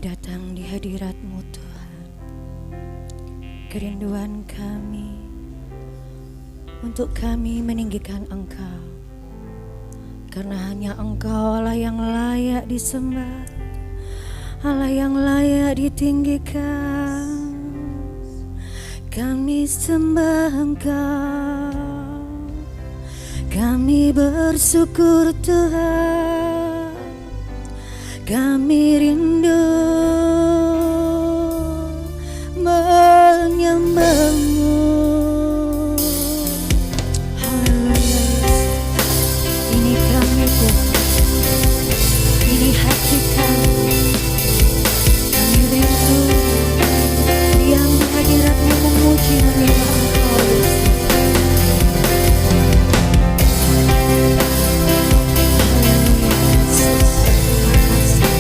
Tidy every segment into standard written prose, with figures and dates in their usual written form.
datang di hadirat-Mu Tuhan. Kerinduan kami untuk kami meninggikan Engkau, karena hanya Engkau Allah yang layak disembah, Allah yang layak ditinggikan. Kami sembah Engkau, kami bersyukur Tuhan, kami rindu menyembah-Mu. Haleluya. Ini kami Tuhan, ini hati kami. Kami rindu diam di hadirat-Mu, memuji menyembah Engkau Yesus. Haleluya Yesus, terima kasih.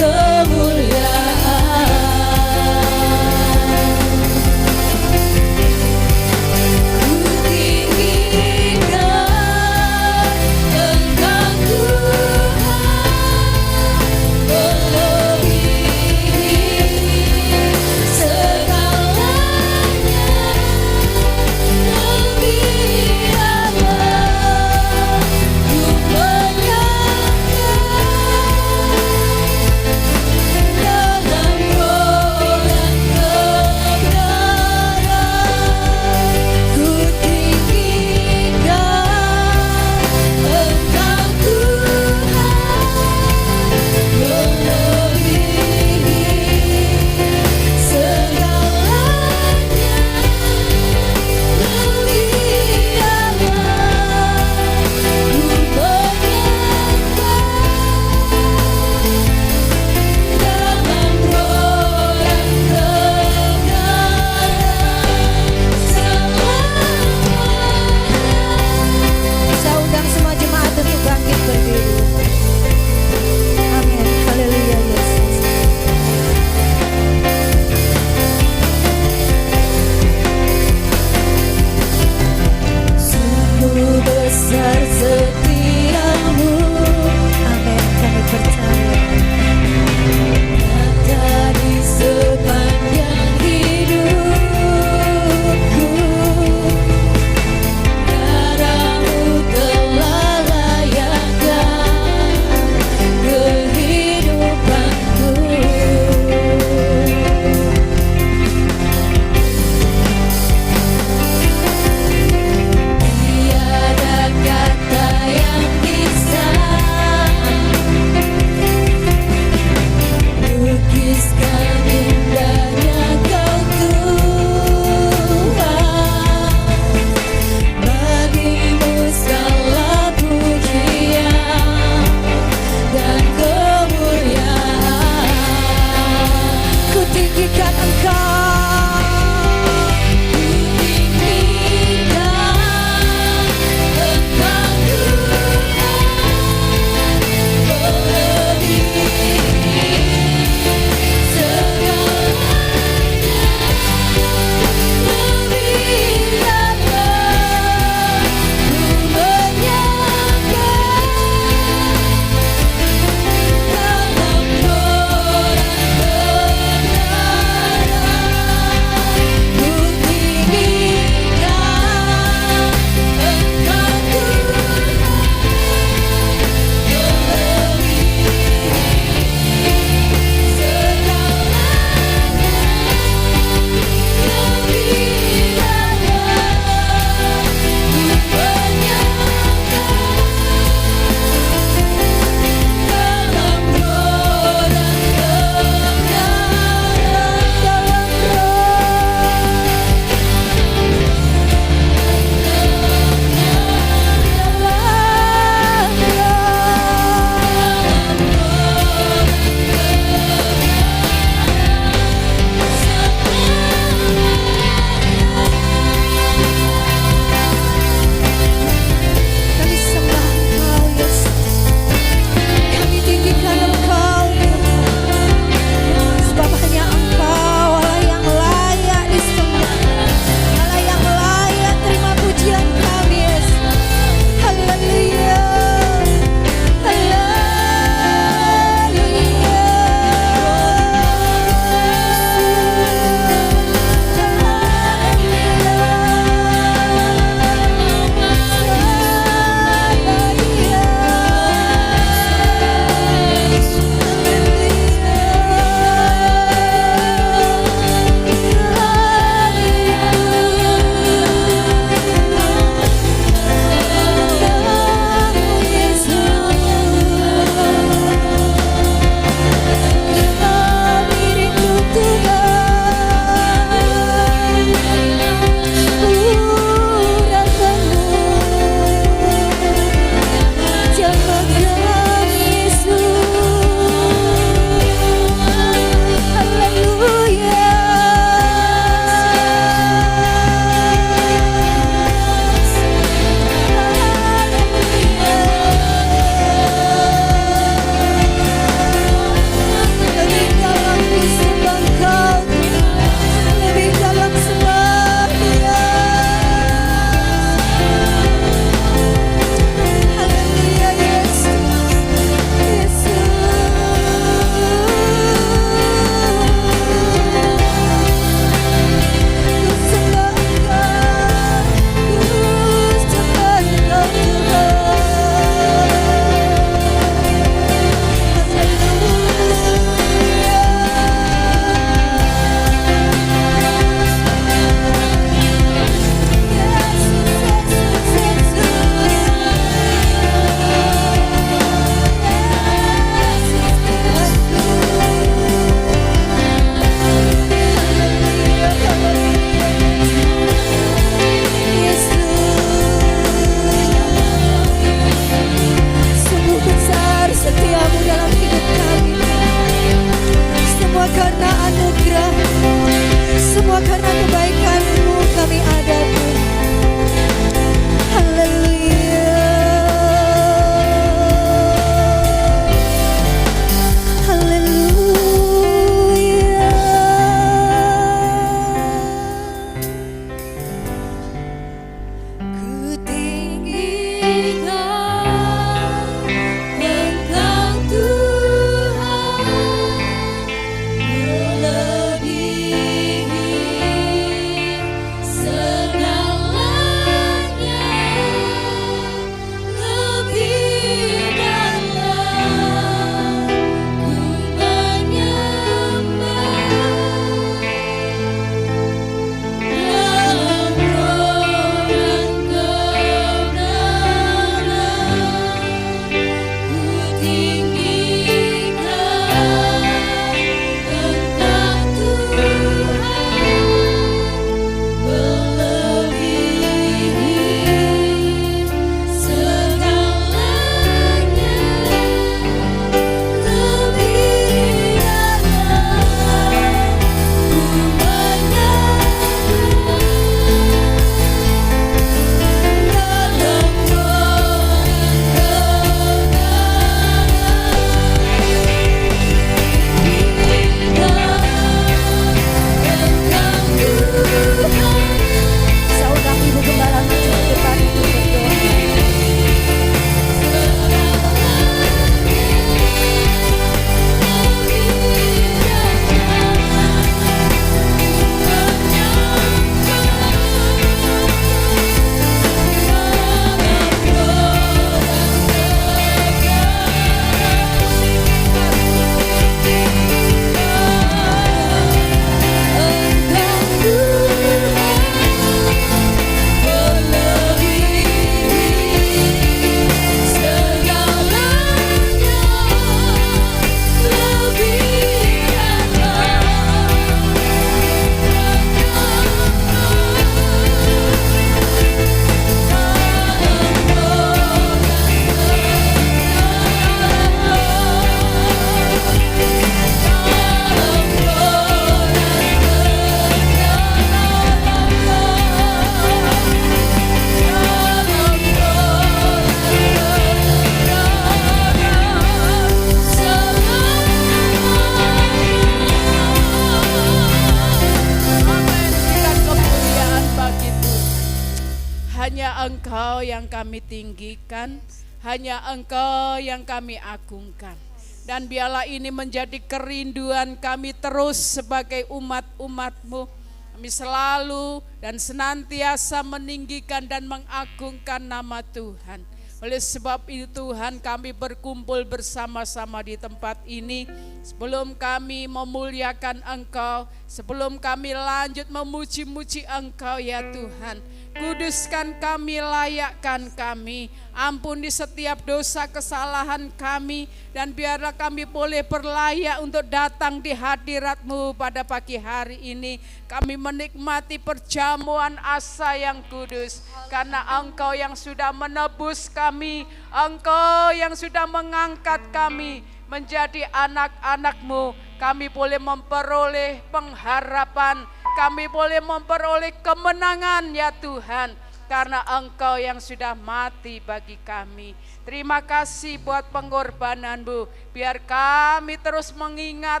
Engkau yang kami tinggikan, hanya Engkau yang kami agungkan. Dan biarlah ini menjadi kerinduan kami terus sebagai umat-umat-Mu. Kami selalu dan senantiasa meninggikan dan mengagungkan nama Tuhan. Oleh sebab itu Tuhan, kami berkumpul bersama-sama di tempat ini. Sebelum kami memuliakan Engkau, sebelum kami lanjut memuji-muji Engkau ya Tuhan, kuduskan kami, layakkan kami, ampuni setiap dosa kesalahan kami, dan biarlah kami boleh berlayak untuk datang di hadirat-Mu pada pagi hari ini. Kami menikmati perjamuan asa yang kudus, karena Engkau yang sudah menebus kami, Engkau yang sudah mengangkat kami menjadi anak-anak-Mu. Kami boleh memperoleh pengharapan, kami boleh memperoleh kemenangan ya Tuhan, karena Engkau yang sudah mati bagi kami. Terima kasih buat pengorbanan-Mu. Biar kami terus mengingat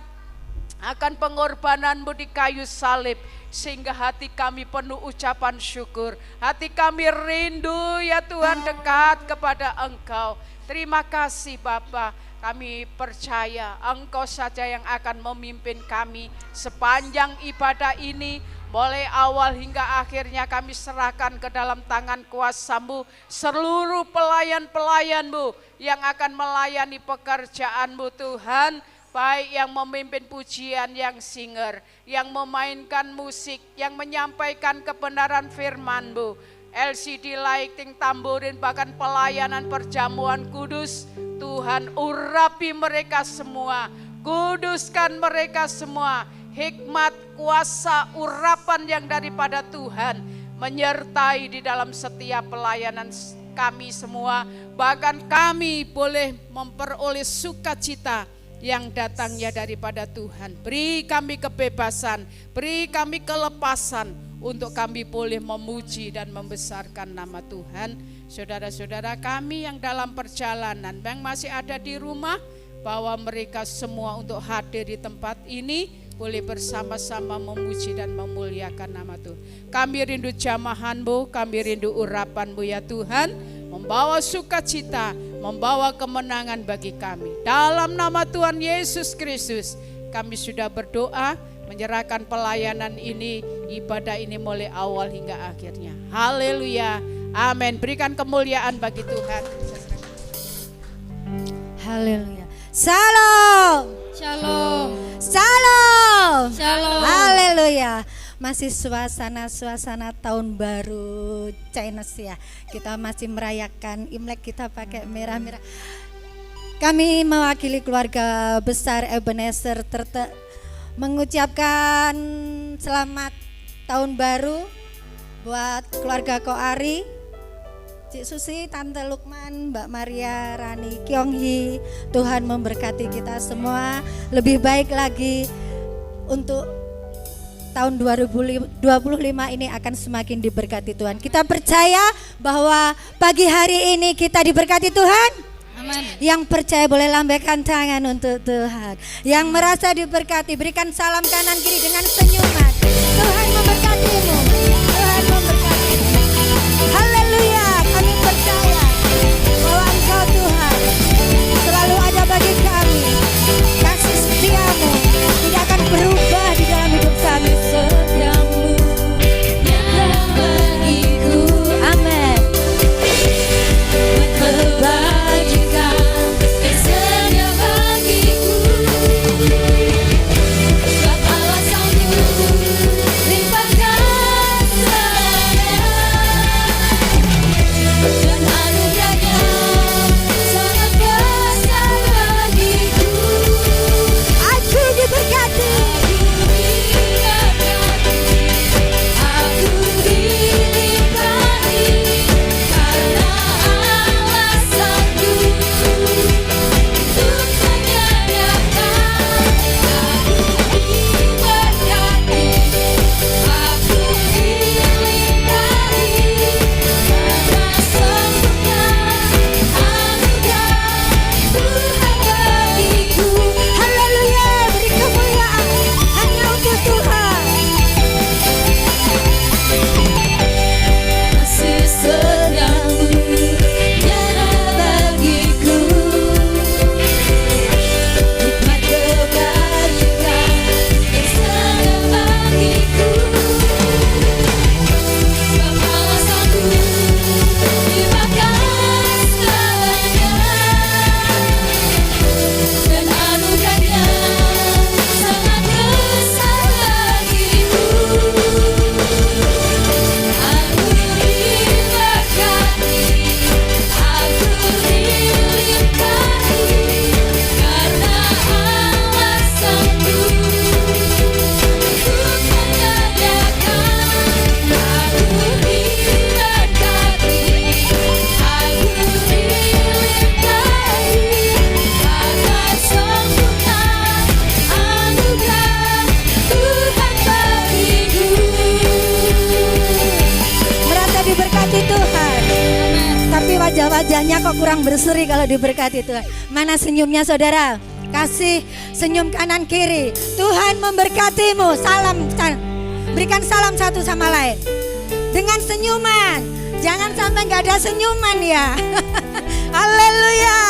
akan pengorbanan-Mu di kayu salib, sehingga hati kami penuh ucapan syukur. Hati kami rindu ya Tuhan dekat kepada Engkau. Terima kasih Bapa. Kami percaya Engkau saja yang akan memimpin kami sepanjang ibadah ini. Mulai awal hingga akhirnya kami serahkan ke dalam tangan kuasa-Mu seluruh pelayan-pelayan-Mu yang akan melayani pekerjaan-Mu Tuhan. Baik yang memimpin pujian, yang singer, yang memainkan musik, yang menyampaikan kebenaran firman-Mu, LCD lighting, tamborin, bahkan pelayanan perjamuan kudus. Tuhan, urapi mereka semua, kuduskan mereka semua. Hikmat, kuasa, urapan yang daripada Tuhan menyertai di dalam setiap pelayanan kami semua. Bahkan kami boleh memperoleh sukacita yang datangnya daripada Tuhan. Beri kami kebebasan, beri kami kelepasan untuk kami boleh memuji dan membesarkan nama Tuhan. Saudara-saudara kami yang dalam perjalanan, yang masih ada di rumah, bawa mereka semua untuk hadir di tempat ini, boleh bersama-sama memuji dan memuliakan nama Tuhan. Kami rindu jamahan-Mu, kami rindu urapan-Mu ya Tuhan, membawa sukacita, membawa kemenangan bagi kami. Dalam nama Tuhan Yesus Kristus, kami sudah berdoa, menyerahkan pelayanan ini, ibadah ini mulai awal hingga akhirnya. Haleluya, amin. Berikan kemuliaan bagi Tuhan. Haleluya. Salam. Shalom. Salam. Shalom. Haleluya. Masih suasana tahun baru Chinese ya. Kita masih merayakan Imlek, kita pakai merah-merah. Kami mewakili keluarga besar Ebenezer mengucapkan selamat tahun baru buat keluarga Koari, Cik Susi, Tante Lukman, Mbak Maria, Rani, Kyonghi. Tuhan memberkati kita semua lebih baik lagi untuk tahun 2025 ini akan semakin diberkati Tuhan. Kita percaya bahwa pagi hari ini kita diberkati Tuhan. Amin. Yang percaya boleh lambaikan tangan untuk Tuhan. Yang merasa diberkati berikan salam kanan kiri dengan senyuman. Tuhan memberkatimu. Tuhan memberkatimu. Haleluya. Kami percaya bahwa Engkau Tuhan selalu ada bagi kami. Kasih setiamu tidak akan berubah di dalam hidup kami. Setiamu yang bagiku. Amin. Kebajikan setia bagiku. Sebab alasanmu limpahkan kurang berseri kalau diberkati Tuhan. Mana senyumnya saudara? Kasih senyum kanan kiri. Tuhan memberkatimu. Salam, berikan salam satu sama lain dengan senyuman. Jangan sampai nggak ada senyuman ya. Haleluya.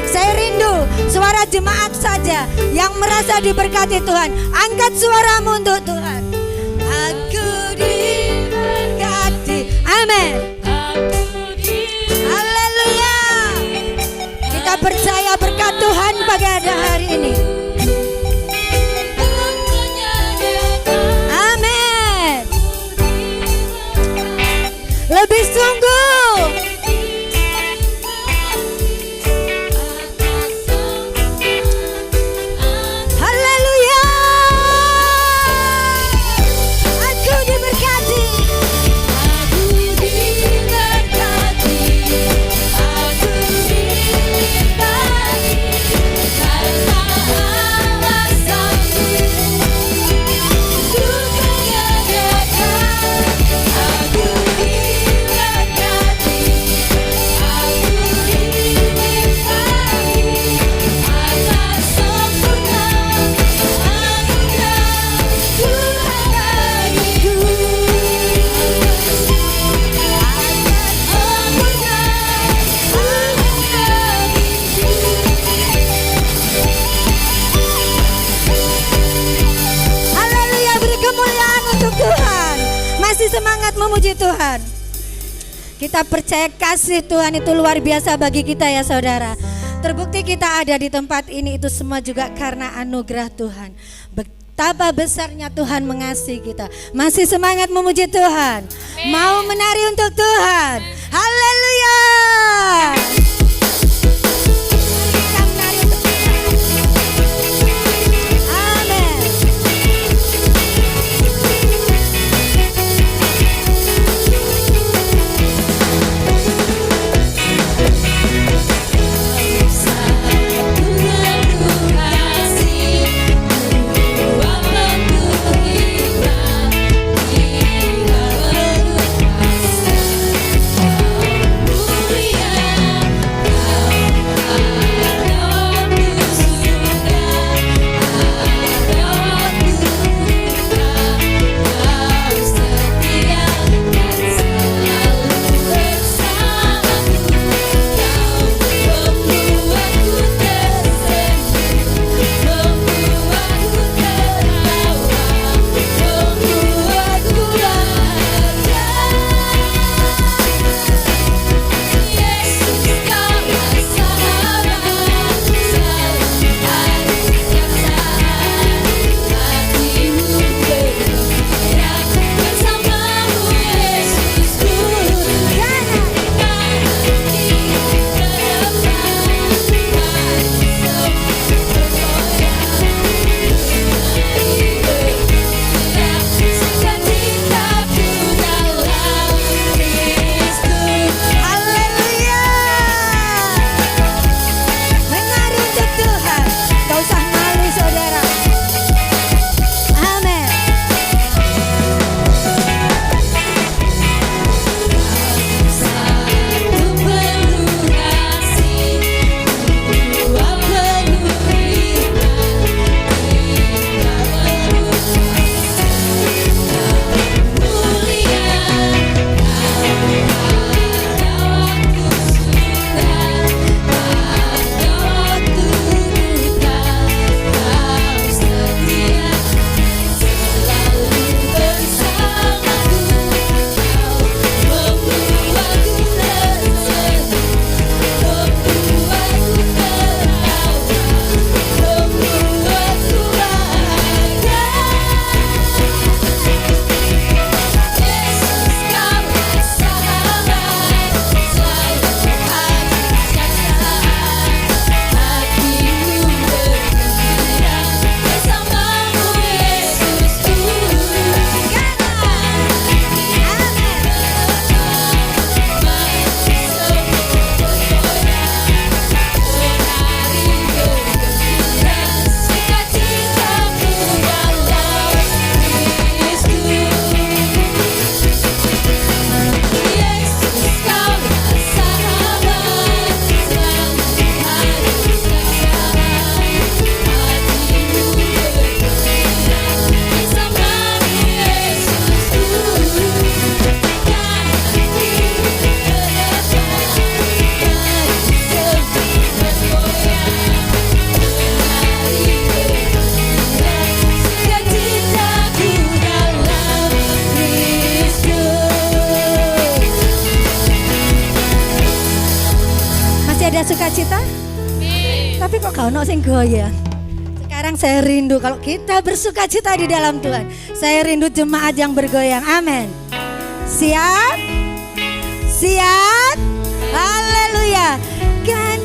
Saya rindu suara jemaat saja yang merasa diberkati Tuhan. Angkat suaramu untuk Tuhan. Aku diberkati. Amin. Haleluya. Kita percaya berkat Tuhan pada hari ini. Amin. Lebih sungguh. Haleluya. Aku diberkati. Aku diberkati. Aku diberkati. Karena alasanmu Tuhan menyediakan. Aku diberkati. Aku diberkati. Atas sempurna anugerah Tuhan bagiku. Haleluya, beri kemuliaan untuk Tuhan. Masih semangat memuji Tuhan. Kita percaya kasih Tuhan itu luar biasa bagi kita ya saudara. Terbukti kita ada di tempat ini itu semua juga karena anugerah Tuhan. Betapa besarnya Tuhan mengasihi kita. Masih semangat memuji Tuhan. Mau menari untuk Tuhan. Haleluya. Kita menari untuk Tuhan. Amin. kita? Tapi kok kau no sing goyang? Sekarang saya rindu kalau kita bersuka cita di dalam Tuhan. Saya rindu jemaat yang bergoyang. Amin. Siap? Siap? Haleluya. Kanan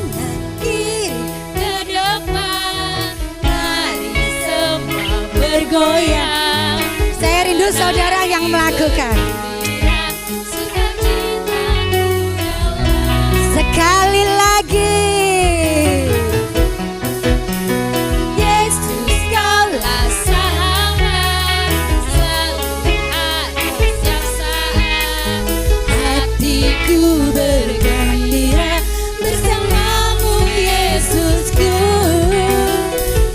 kiri Ke depan, mari semua bergoyang. Saya rindu saudara yang melakukan. Sekali lagi. Yesus kaulah sahabat, selalu ada setiap saat. Hatiku bergembira bersamamu Yesusku.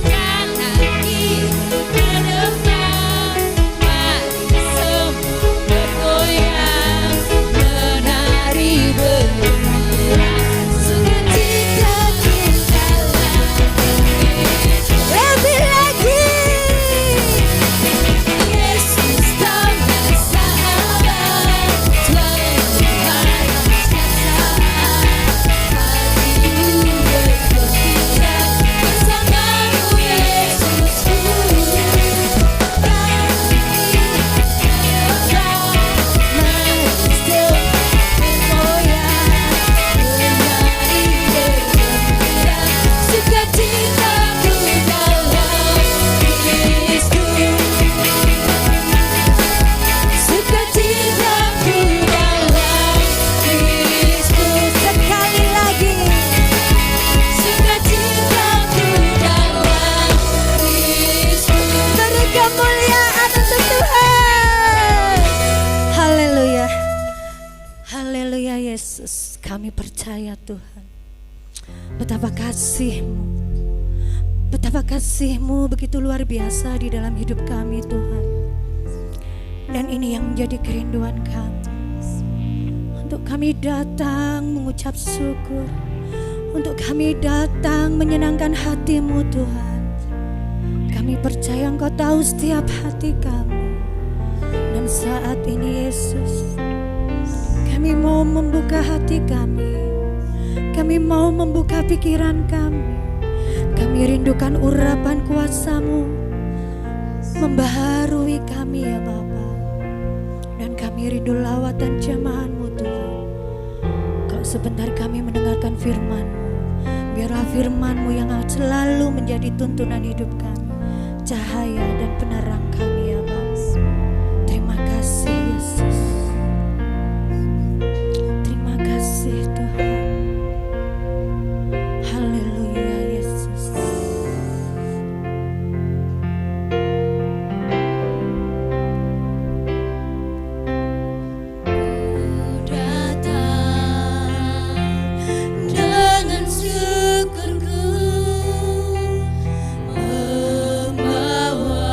Kanan kiri ke depan, mari semua bergoyang, menari bergembira, sukacita kita lagi. Lebih lagi. Yesus kaulah sahabat, selalu ada setiap saat. Hatiku bergembira bersamamu Yesusku. Kanan kiri ke depan, mari semua bergoyang, menari bergembira, sukacitaku dalam Kristus. Sukacitaku dalam Kristus. Sekali lagi. Sukacitaku dalam Kristus. Beri kemuliaan untuk Tuhan. Haleluya. Haleluya Yesus. Kami percaya Tuhan. Betapa kasih-Mu. Betapa kasih-Mu begitu luar biasa di dalam hidup kami Tuhan. Dan ini yang menjadi kerinduan kami. Untuk kami datang mengucap syukur. Untuk kami datang menyenangkan hati-Mu Tuhan. Kami percaya Engkau tahu setiap hati kami. Dan saat ini Yesus, kami mau membuka hati kami. Kami mau membuka pikiran kami. Kami rindukan urapan kuasa-Mu membaharui kami ya Bapa. Dan kami rindu lawatan jamahan-Mu Tuhan. Kalau sebentar kami mendengarkan firman-Mu, biarlah firman-Mu yang selalu menjadi tuntunan hidup kami, cahaya dan penerang kami ya Bapa. Terima kasih Yesus. Terima kasih Tuhan. Haleluya Yesus. Ku datang dengan syukurku, membawa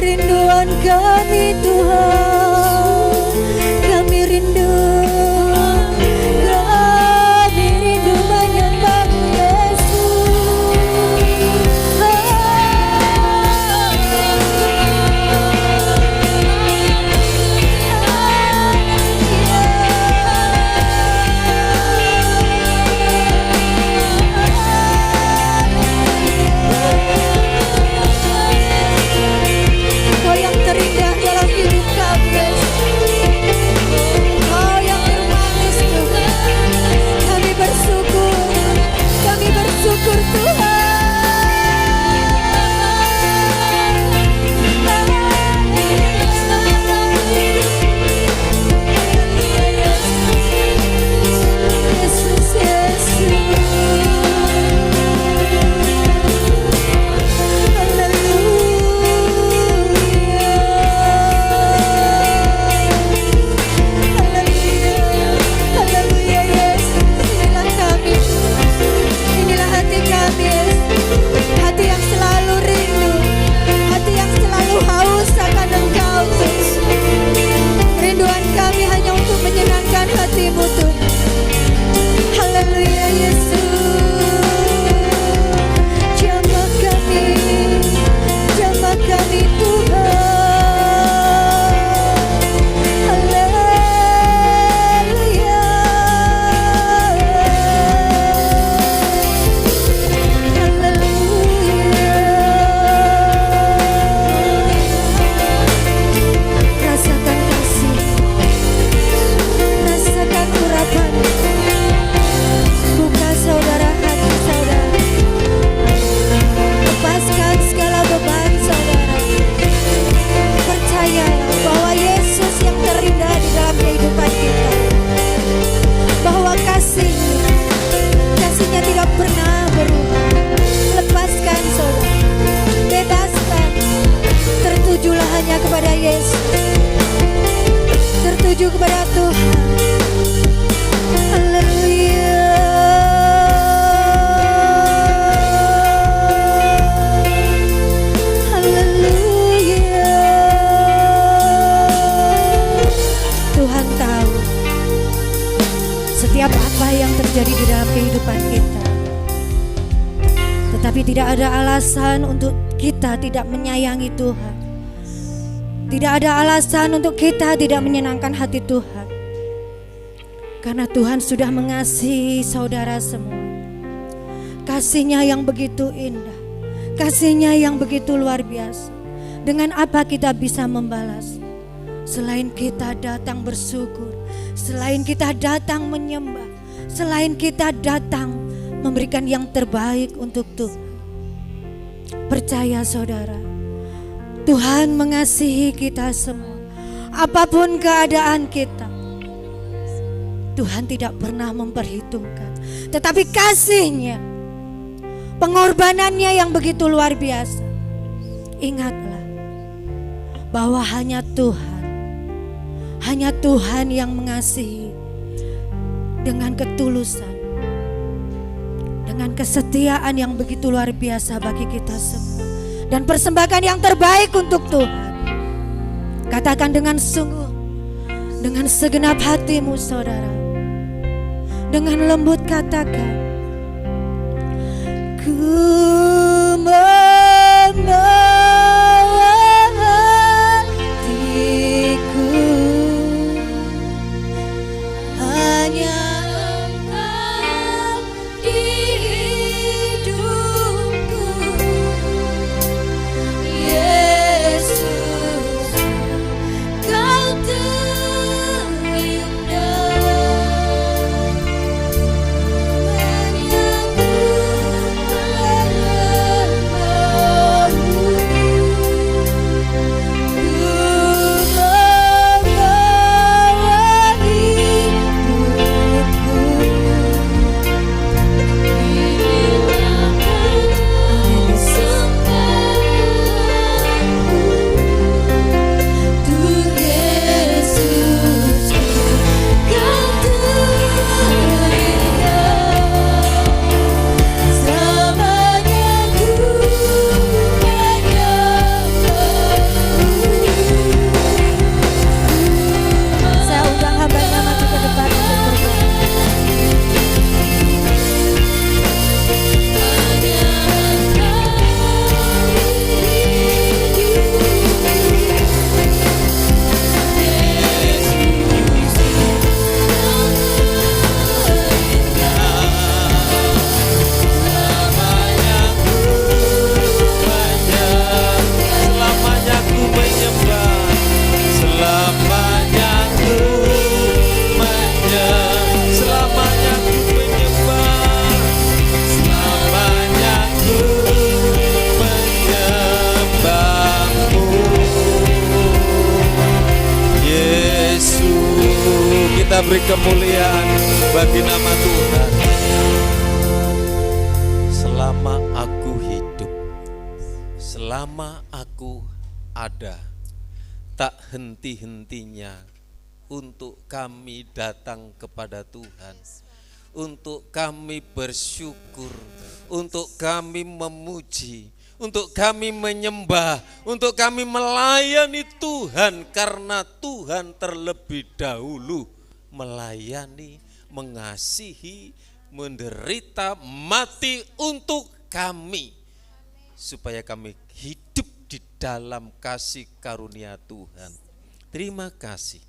kerinduan kami Tuhan. Kami rindu menyembah Kau yang terindah dalam hidup kami, Kau yang termanis Tuhan. Kami bersyukur Tuhan. Yesus, Haleluya Yesus. Inilah kami, inilah hati kami Yesus. Hati yang selalu rindu, hati yang selalu haus akan Engkau Yesus. Rinduan kami hanya untuk menyenangkan hati-Mu Tuhan. Haleluya Yesus. Jamah kami Tuhan. Haleluya. Rasakan kasih, rasakan urapan. Buka saudara hati saudara, lepaskan segala beban saudara. Percayalah bahwa Yesus yang terindah di dalam kehidupan kita, bahwa kasihnya tidak pernah berubah. Lepaskan saudara, bebaskan, tertujulah hanya kepada Yesus, tertuju kepada Tuhan. Haleluya. Haleluya. Tuhan tahu setiap apa yang terjadi di dalam kehidupan kita. Tetapi tidak ada alasan untuk kita tidak menyayangi Tuhan. Tidak ada alasan untuk kita tidak menyenangkan hati Tuhan. Karena Tuhan sudah mengasihi saudara semua. Kasih-Nya yang begitu indah, kasih-Nya yang begitu luar biasa. Dengan apa kita bisa membalas? Selain kita datang bersyukur, selain kita datang menyembah, selain kita datang memberikan yang terbaik untuk Tuhan. Percaya saudara, Tuhan mengasihi kita semua. Apapun keadaan kita, Tuhan tidak pernah memperhitungkan. Tetapi kasih-Nya, pengorbanannya yang begitu luar biasa. Ingatlah bahwa hanya Tuhan yang mengasihi dengan ketulusan, dengan kesetiaan yang begitu luar biasa bagi kita semua. Dan persembahkan yang terbaik untuk Tuhan. Katakan dengan sungguh, dengan segenap hatimu saudara. Dengan lembut katakan, ku menantiku hanya Engkau di hidupku, Yesus, Kau terindah. Hanya ku kita beri kemuliaan bagi nama Tuhan. Selama aku hidup, selama aku ada, tak henti-hentinya untuk kami datang kepada Tuhan, untuk kami bersyukur, untuk kami memuji, untuk kami menyembah, untuk kami melayani Tuhan, karena Tuhan terlebih dahulu melayani, mengasihi, menderita, mati untuk kami, supaya kami hidup di dalam kasih karunia Tuhan. Terima kasih,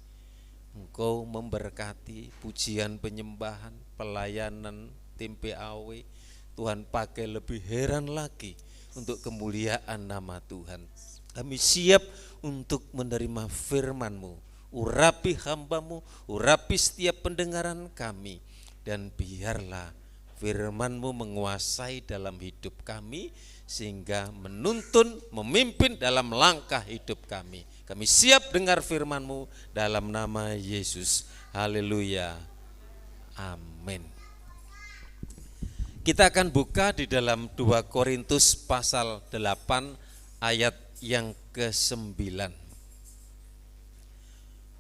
Engkau memberkati pujian penyembahan, pelayanan tim PAW. Tuhan pakai lebih heran lagi untuk kemuliaan nama Tuhan. Kami siap untuk menerima firman-Mu. Urapi hamba-Mu, urapi setiap pendengaran kami, dan biarlah firman-Mu menguasai dalam hidup kami, sehingga menuntun, memimpin dalam langkah hidup kami. Kami siap dengar firman-Mu dalam nama Yesus. Haleluya. Amin. Kita akan buka di dalam 2 Korintus pasal 8 ayat yang ke-9.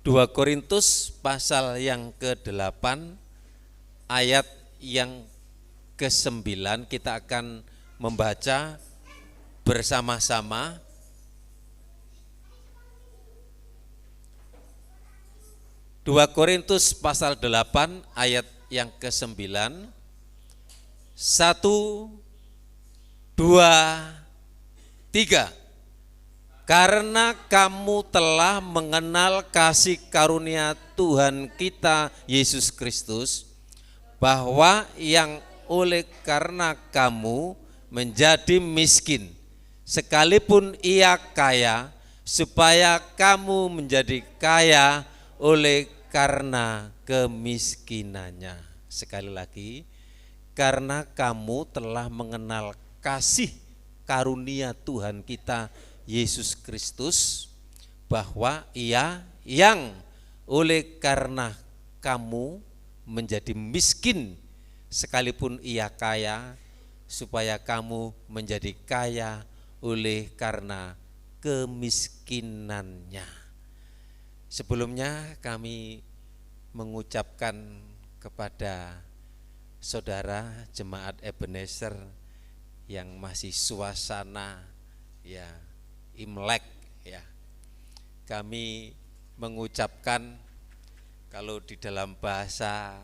2 Korintus pasal yang ke-8 ayat yang ke-9, kita akan membaca bersama-sama. Dua Korintus pasal 8 ayat yang ke-9. 1, 2, 3. Karena kamu telah mengenal kasih karunia Tuhan kita Yesus Kristus, bahwa yang oleh karena kamu menjadi miskin, sekalipun ia kaya, supaya kamu menjadi kaya oleh karena kemiskinannya. Sekali lagi, karena kamu telah mengenal kasih karunia Tuhan kita Yesus Kristus, bahwa ia yang oleh karena kamu menjadi miskin, sekalipun ia kaya, supaya kamu menjadi kaya oleh karena kemiskinannya. Sebelumnya kami mengucapkan kepada saudara jemaat Ebenezer yang masih suasana ya Imlek ya. Kami mengucapkan, kalau di dalam bahasa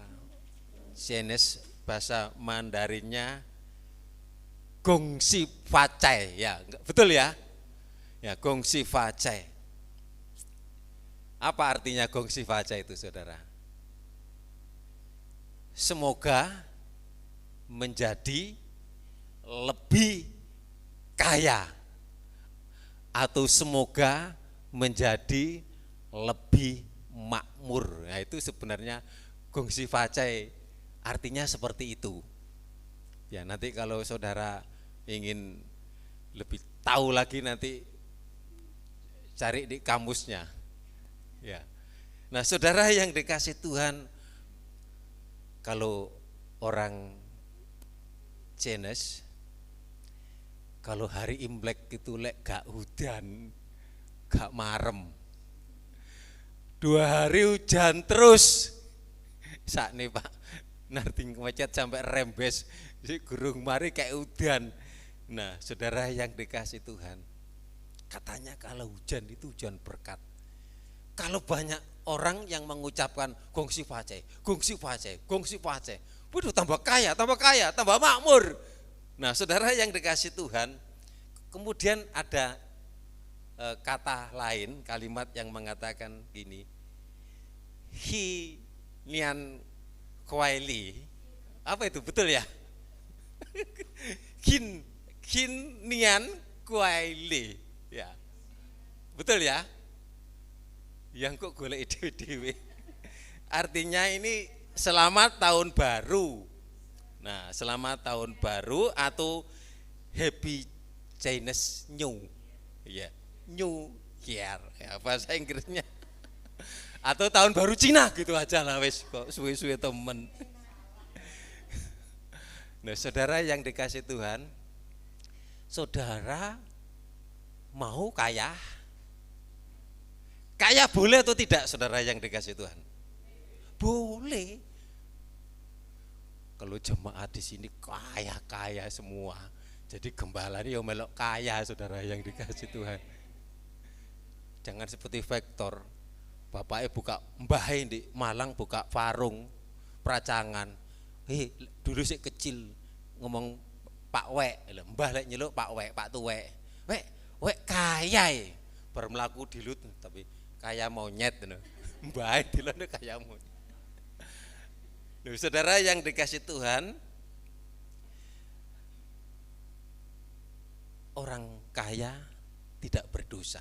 Chinese, bahasa Mandarinnya, Gongxi Facai ya, betul ya? Ya, Gongxi Facai. Apa artinya Gongxi Facai itu, saudara? Semoga menjadi lebih kaya, atau semoga menjadi lebih makmur. Nah, itu sebenarnya Gongxi Facai artinya seperti itu. Ya, nanti kalau saudara ingin lebih tahu lagi, nanti cari di kamusnya. Ya. Nah, saudara yang dikasih Tuhan, kalau orang Chinese, kalau hari Imlek itu lek gak hujan, gak marem, 2 hari hujan terus. Sak nih Pak, narting macet sampai rembes, si gurung mari kayak udan. Nah, saudara yang dikasih Tuhan, katanya kalau hujan itu hujan berkat. Kalau banyak orang yang mengucapkan Gongxi Facai, Gongxi Facai, Gongxi Facai, waduh, tambah kaya, tambah makmur. Nah, saudara yang dikasih Tuhan, kemudian ada kata lain, kalimat yang mengatakan gini, Hi Nian Kuaili. Apa itu, betul ya? Kin Nian Kuaili. Ya. Betul ya? Yang kok golek dewe-dewe. Artinya ini selamat tahun baru. Nah, selamat tahun baru atau Happy Chinese New. Ya, New Year. Ya, bahasa Inggrisnya. Atau tahun baru Cina gitu aja lah wis kok suwe-suwe temen. Nah, saudara yang dikasih Tuhan, saudara mau kaya? Kaya boleh atau tidak saudara yang dikasih Tuhan? Boleh. Kalau jemaat di sini kaya-kaya semua. Jadi gembala ini yang melok kaya saudara yang dikasih Tuhan. Jangan seperti Vektor. Bapaknya buka mbahe di Malang buka warung peracangan. Dulu sih kecil ngomong Pak Wek, mbah lek nyeluk Pak Wek, Pak Tuwek. Wek kaya ya. Bermelaku dilut tapi kaya monyet ngono. Mbahe dilone kaya monyet. Loh, saudara yang dikasih Tuhan, orang kaya tidak berdosa.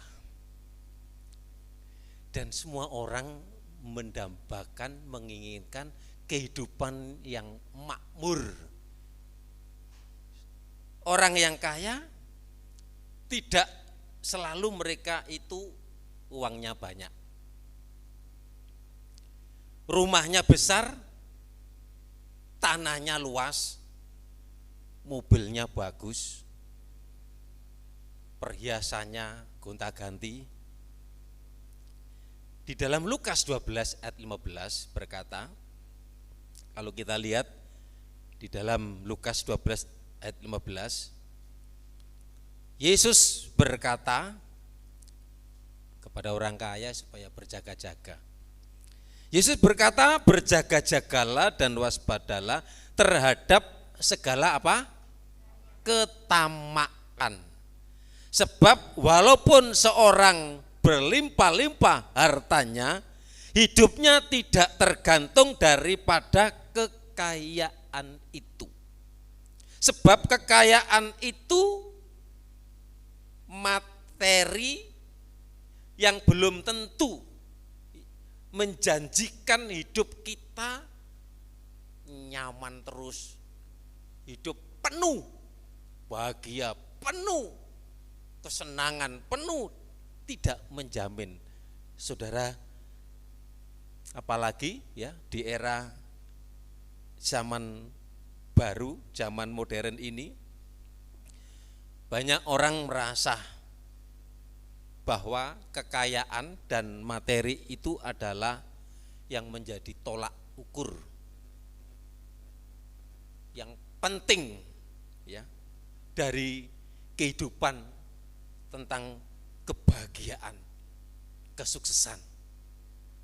Dan semua orang mendambakan, menginginkan kehidupan yang makmur. Orang yang kaya tidak selalu mereka itu uangnya banyak. Rumahnya besar, tanahnya luas, mobilnya bagus, perhiasannya gonta-ganti. Di dalam Lukas 12 ayat 15 berkata, kalau kita lihat di dalam Lukas 12 ayat 15, Yesus berkata kepada orang kaya supaya berjaga-jaga. Yesus berkata, berjaga-jagalah dan waspadalah terhadap segala apa? Ketamakan. Sebab walaupun seorang berlimpah-limpah hartanya, hidupnya tidak tergantung daripada kekayaan itu. Sebab kekayaan itu materi yang belum tentu menjanjikan hidup kita nyaman terus, hidup penuh, bahagia penuh, kesenangan penuh, tidak menjamin. Saudara, apalagi ya di era zaman baru, zaman modern ini, banyak orang merasa bahwa kekayaan dan materi itu adalah yang menjadi tolak ukur yang penting ya dari kehidupan tentang kebahagiaan, kesuksesan.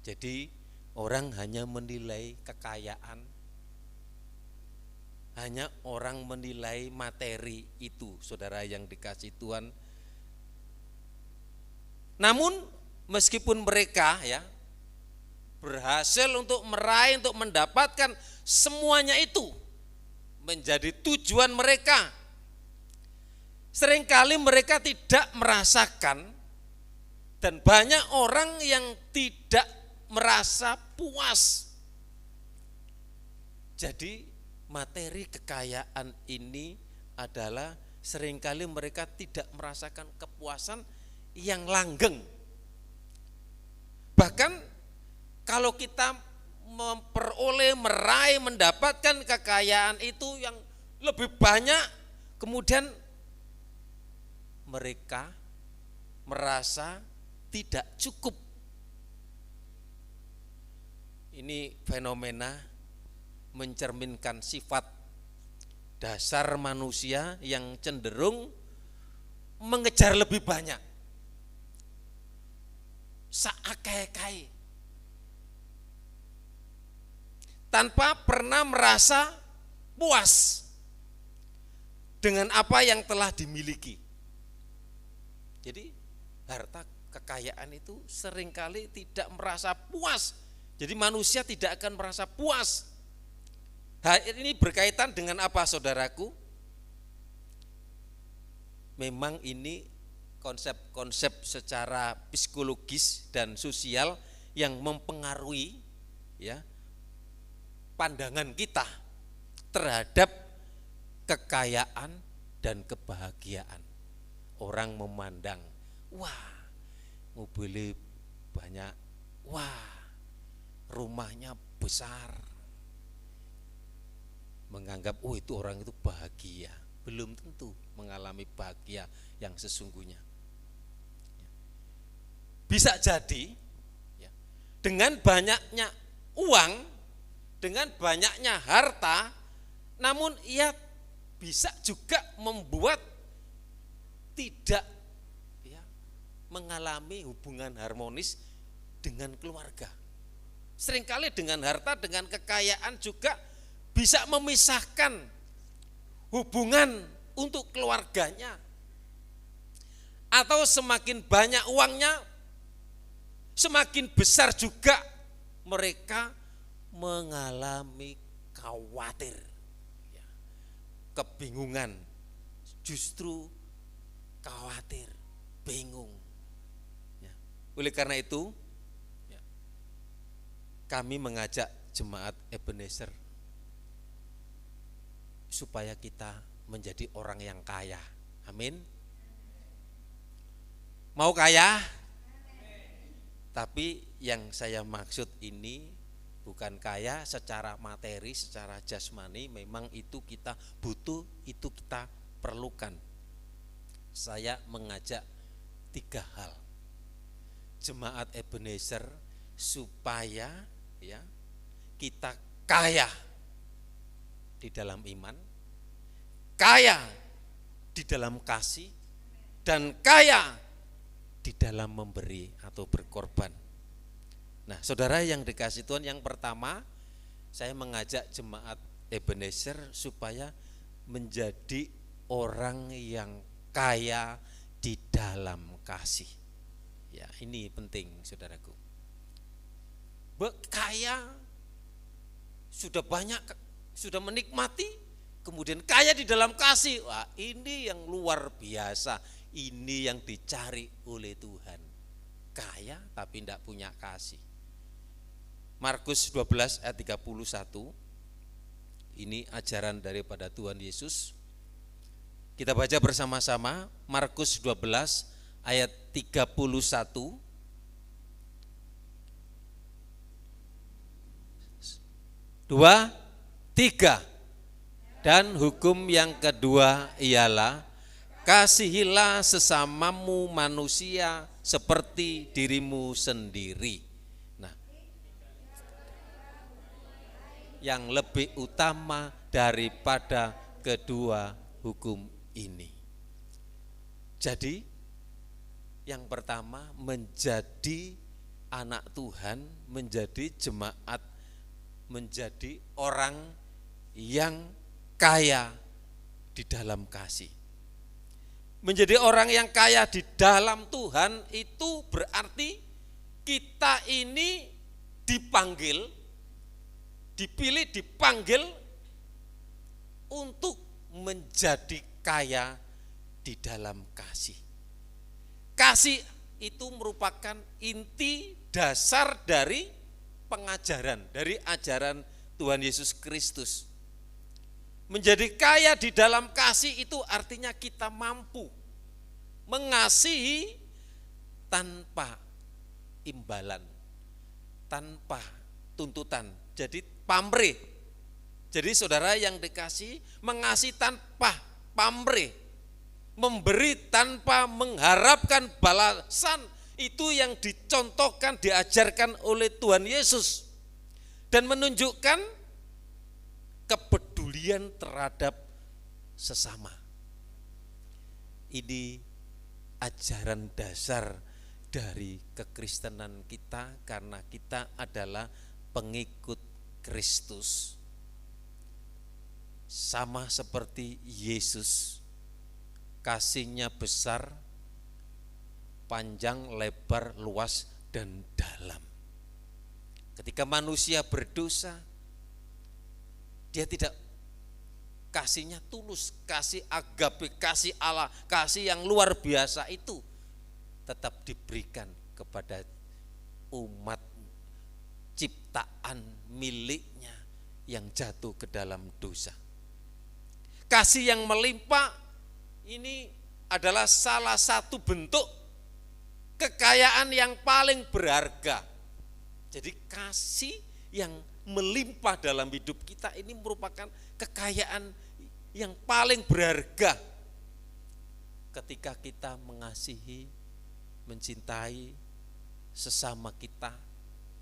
Jadi orang hanya menilai kekayaan, hanya orang menilai materi itu, saudara yang dikasih Tuhan. Namun meskipun mereka ya berhasil untuk meraih, untuk mendapatkan semuanya itu menjadi tujuan mereka, seringkali mereka tidak merasakan, dan banyak orang yang tidak merasa puas. Jadi materi kekayaan ini adalah seringkali mereka tidak merasakan kepuasan yang langgeng. Bahkan kalau kita memperoleh, meraih, mendapatkan kekayaan itu yang lebih banyak, kemudian mereka merasa tidak cukup. Ini fenomena mencerminkan sifat dasar manusia yang cenderung mengejar lebih banyak, saakeh-kai, tanpa pernah merasa puas dengan apa yang telah dimiliki. Jadi harta kekayaan itu seringkali tidak merasa puas. Jadi manusia tidak akan merasa puas. Hal ini berkaitan dengan apa, saudaraku? Memang ini konsep-konsep secara psikologis dan sosial yang mempengaruhi ya pandangan kita terhadap kekayaan dan kebahagiaan. Orang memandang, wah, mobilnya banyak, wah, rumahnya besar, menganggap oh itu orang itu bahagia. Belum tentu mengalami bahagia yang sesungguhnya. Bisa jadi ya, dengan banyaknya uang, dengan banyaknya harta, namun ia bisa juga membuat tidak ya, mengalami hubungan harmonis dengan keluarga. Seringkali dengan harta, dengan kekayaan juga bisa memisahkan hubungan untuk keluarganya. Atau semakin banyak uangnya, semakin besar juga mereka mengalami khawatir, ya, kebingungan, justru khawatir, bingung. Ya. Oleh karena itu, ya, kami mengajak jemaat Ebenezer supaya kita menjadi orang yang kaya. Amin. Mau kaya? Tapi yang saya maksud ini bukan kaya secara materi, secara jasmani, memang itu kita butuh, itu kita perlukan. Saya mengajak 3 hal. Jemaat Ebenezer supaya ya kita kaya di dalam iman, kaya di dalam kasih, dan kaya di dalam memberi atau berkorban. Nah, saudara yang dikasih Tuhan, yang pertama saya mengajak jemaat Ebenezer supaya menjadi orang yang kaya di dalam kasih. Ya, ini penting saudaraku. Kaya sudah banyak, sudah menikmati, kemudian kaya di dalam kasih. Wah, ini yang luar biasa. Ini yang dicari oleh Tuhan. Kaya tapi tidak punya kasih. Markus 12 ayat 31. Ini ajaran daripada Tuhan Yesus. Kita baca bersama-sama Markus 12 ayat 31. Dua, tiga. Dan hukum yang kedua ialah kasihilah sesamamu manusia seperti dirimu sendiri. Nah, yang lebih utama daripada kedua hukum ini. Jadi, yang pertama menjadi anak Tuhan, menjadi jemaat, menjadi orang yang kaya di dalam kasih. Menjadi orang yang kaya di dalam Tuhan itu berarti kita ini dipanggil, dipilih, dipanggil untuk menjadi kaya di dalam kasih. Kasih itu merupakan inti dasar dari pengajaran, dari ajaran Tuhan Yesus Kristus. Menjadi kaya di dalam kasih itu artinya kita mampu mengasihi tanpa imbalan, tanpa tuntutan. Jadi pamrih. Jadi saudara yang dikasih, mengasihi tanpa pamrih, memberi tanpa mengharapkan balasan. Itu yang dicontohkan, diajarkan oleh Tuhan Yesus, dan menunjukkan kepedulian terhadap sesama. Ini ajaran dasar dari kekristenan kita karena kita adalah pengikut Kristus. Sama seperti Yesus, kasihnya besar, panjang, lebar, luas, dan dalam. Ketika manusia berdosa, dia tidak, kasihnya tulus, kasih agape, kasih Allah, kasih yang luar biasa itu tetap diberikan kepada umat ciptaan miliknya yang jatuh ke dalam dosa. Kasih yang melimpah ini adalah salah satu bentuk kekayaan yang paling berharga. Jadi kasih yang melimpah dalam hidup kita ini merupakan kekayaan yang paling berharga ketika kita mengasihi, mencintai sesama kita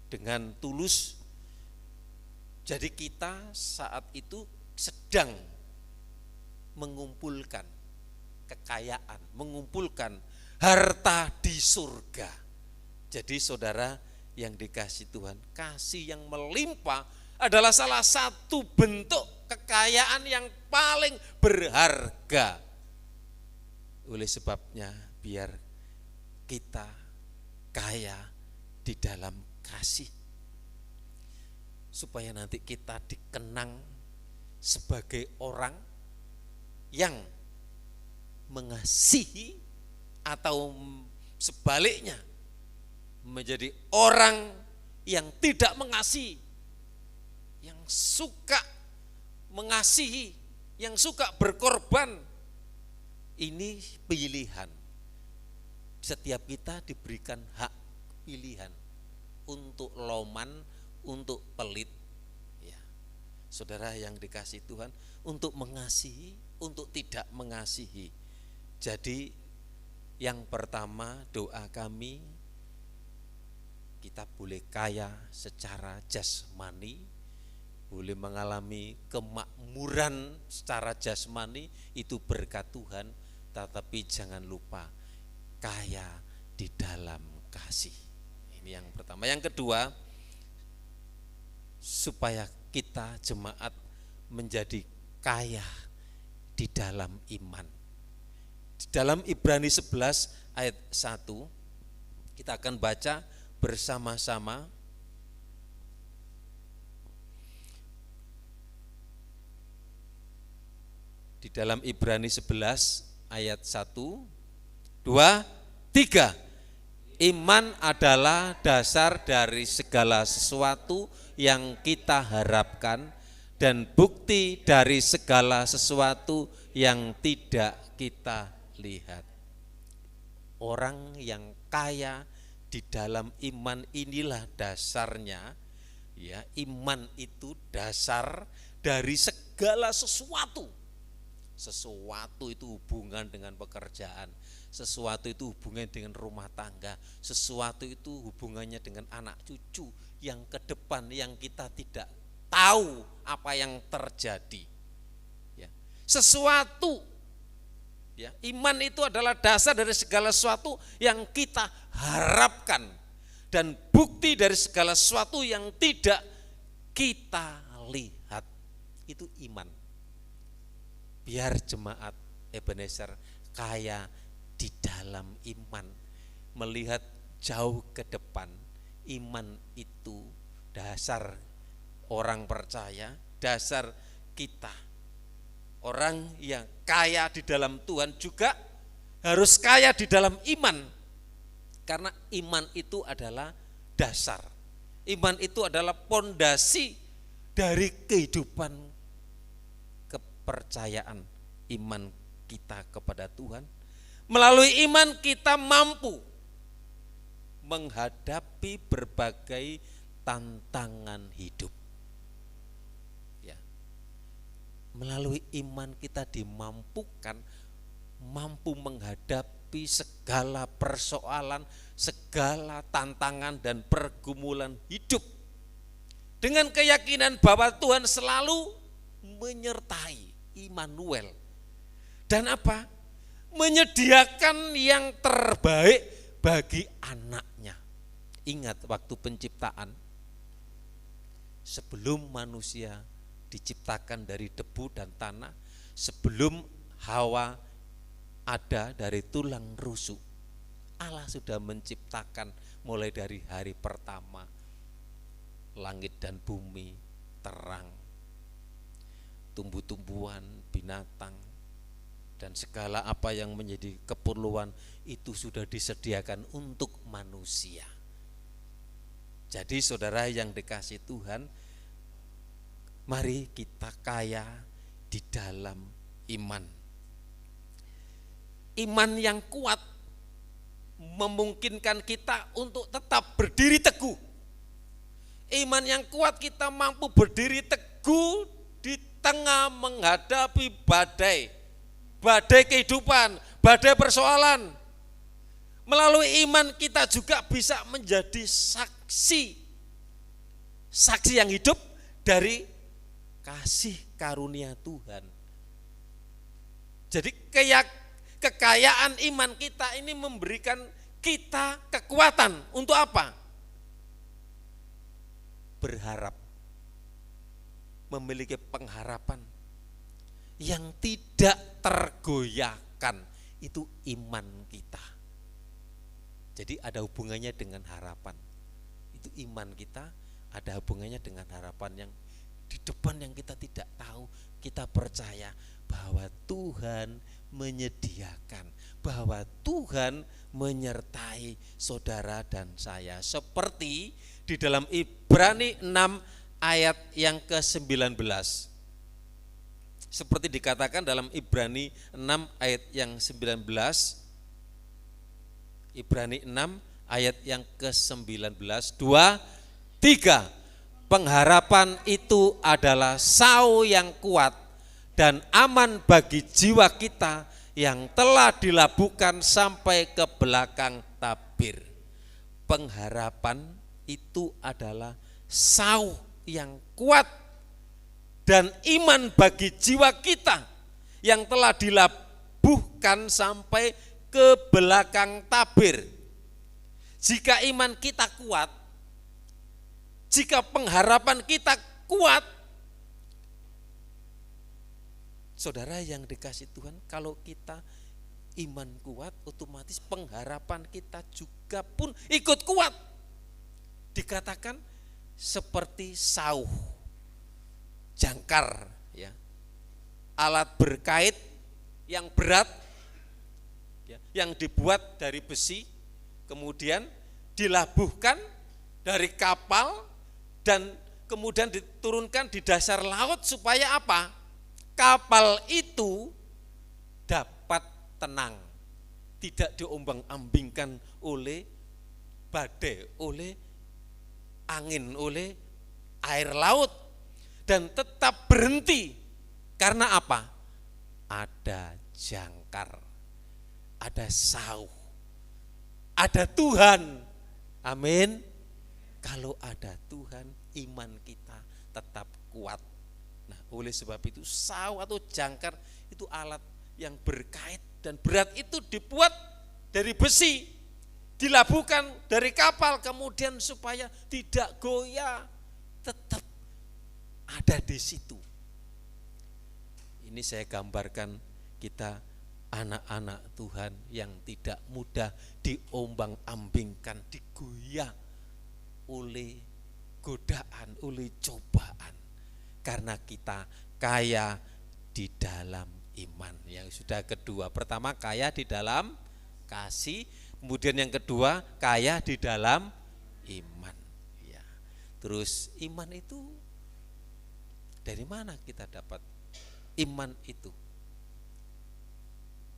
dengan tulus. Jadi kita saat itu sedang mengumpulkan kekayaan, mengumpulkan harta di surga. Jadi saudara yang dikasih Tuhan, kasih yang melimpah adalah salah satu bentuk kekayaan yang paling berharga. Oleh sebabnya biar kita kaya di dalam kasih, supaya nanti kita dikenang sebagai orang yang mengasihi, atau sebaliknya menjadi orang yang tidak mengasihi, yang suka mengasihi, yang suka berkorban. Ini pilihan. Setiap kita diberikan hak pilihan untuk loman, untuk pelit. Ya. Saudara yang dikasihi Tuhan, untuk mengasihi, untuk tidak mengasihi. Jadi yang pertama, doa kami, kita boleh kaya secara jasmani, boleh mengalami kemakmuran secara jasmani, itu berkat Tuhan. Tetapi jangan lupa kaya di dalam kasih. Ini yang pertama. Yang kedua, supaya kita jemaat menjadi kaya di dalam iman. Di dalam Ibrani 11 ayat 1 kita akan baca bersama-sama. Di dalam Ibrani 11 ayat 1, 2, 3. Iman adalah dasar dari segala sesuatu yang kita harapkan dan bukti dari segala sesuatu yang tidak kita lihat. Orang yang kaya di dalam iman inilah dasarnya, ya, iman itu dasar dari segala sesuatu. Sesuatu itu hubungan dengan pekerjaan, sesuatu itu hubungannya dengan rumah tangga, sesuatu itu hubungannya dengan anak cucu yang ke depan yang kita tidak tahu apa yang terjadi. Ya. Sesuatu, ya, iman itu adalah dasar dari segala sesuatu yang kita harapkan dan bukti dari segala sesuatu yang tidak kita lihat. Itu iman. Biar jemaat Ebenezer kaya di dalam iman, melihat jauh ke depan. Iman itu dasar orang percaya, dasar kita. Orang yang kaya di dalam Tuhan juga harus kaya di dalam iman. Karena iman itu adalah dasar. Iman itu adalah pondasi dari kehidupan kepercayaan iman kita kepada Tuhan. Melalui iman kita mampu menghadapi berbagai tantangan hidup. Ya. Melalui iman kita dimampukan mampu menghadapi segala persoalan, segala tantangan dan pergumulan hidup. Dengan keyakinan bahwa Tuhan selalu menyertai, Immanuel. Dan apa? Menyediakan yang terbaik bagi anaknya. Ingat waktu penciptaan, sebelum manusia diciptakan dari debu dan tanah, sebelum Hawa ada dari tulang rusuk, Allah sudah menciptakan mulai dari hari pertama, langit dan bumi, terang, tumbuh-tumbuhan, binatang, dan segala apa yang menjadi keperluan itu sudah disediakan untuk manusia. Jadi saudara yang dikasihi Tuhan, mari kita kaya di dalam iman. Iman yang kuat memungkinkan kita untuk tetap berdiri teguh Iman yang kuat kita mampu berdiri teguh di tengah menghadapi badai. Badai kehidupan, badai persoalan. Melalui iman kita juga bisa menjadi saksi. Saksi yang hidup dari kasih karunia Tuhan. Jadi kekayaan iman kita ini memberikan kita kekuatan untuk apa? Berharap, memiliki pengharapan yang tidak tergoyahkan, itu iman kita. Jadi ada hubungannya dengan harapan. Itu iman kita ada hubungannya dengan harapan yang di depan yang kita tidak tahu. Kita percaya bahwa Tuhan menyediakan, bahwa Tuhan menyertai saudara dan saya. Seperti di dalam Ibrani 6 ayat yang ke-19. Seperti dikatakan dalam Ibrani 6 ayat yang 19. Ibrani 6 ayat yang ke-19. 2, 3. Pengharapan itu adalah sau yang kuat dan aman bagi jiwa kita yang telah dilabuhkan sampai ke belakang tabir. Pengharapan itu adalah sau yang kuat dan iman bagi jiwa kita yang telah dilabuhkan sampai ke belakang tabir. Jika iman kita kuat, jika pengharapan kita kuat, saudara yang dikasih Tuhan, kalau kita iman kuat, otomatis pengharapan kita juga pun ikut kuat. Dikatakan seperti sauh, jangkar, ya, alat berkait yang berat, ya, yang dibuat dari besi, kemudian dilabuhkan dari kapal dan kemudian diturunkan di dasar laut supaya apa? Kapal itu dapat tenang, tidak diombang-ambingkan oleh badai, oleh angin, oleh air laut, dan tetap berhenti. Karena apa? Ada jangkar, ada sauh, ada Tuhan. Amin. Kalau ada Tuhan, iman kita tetap kuat. Nah, oleh sebab itu sauh atau jangkar itu alat yang berkait dan berat, itu dibuat dari besi, dilabuhkan dari kapal, kemudian supaya tidak goyah, tetap ada di situ. Ini saya gambarkan kita anak-anak Tuhan yang tidak mudah diombang-ambingkan, digoyah oleh godaan, oleh cobaan, karena kita kaya di dalam iman. Yang sudah kedua, pertama kaya di dalam kasih, kemudian yang kedua kaya di dalam iman. Ya. Terus iman itu dari mana kita dapat iman itu?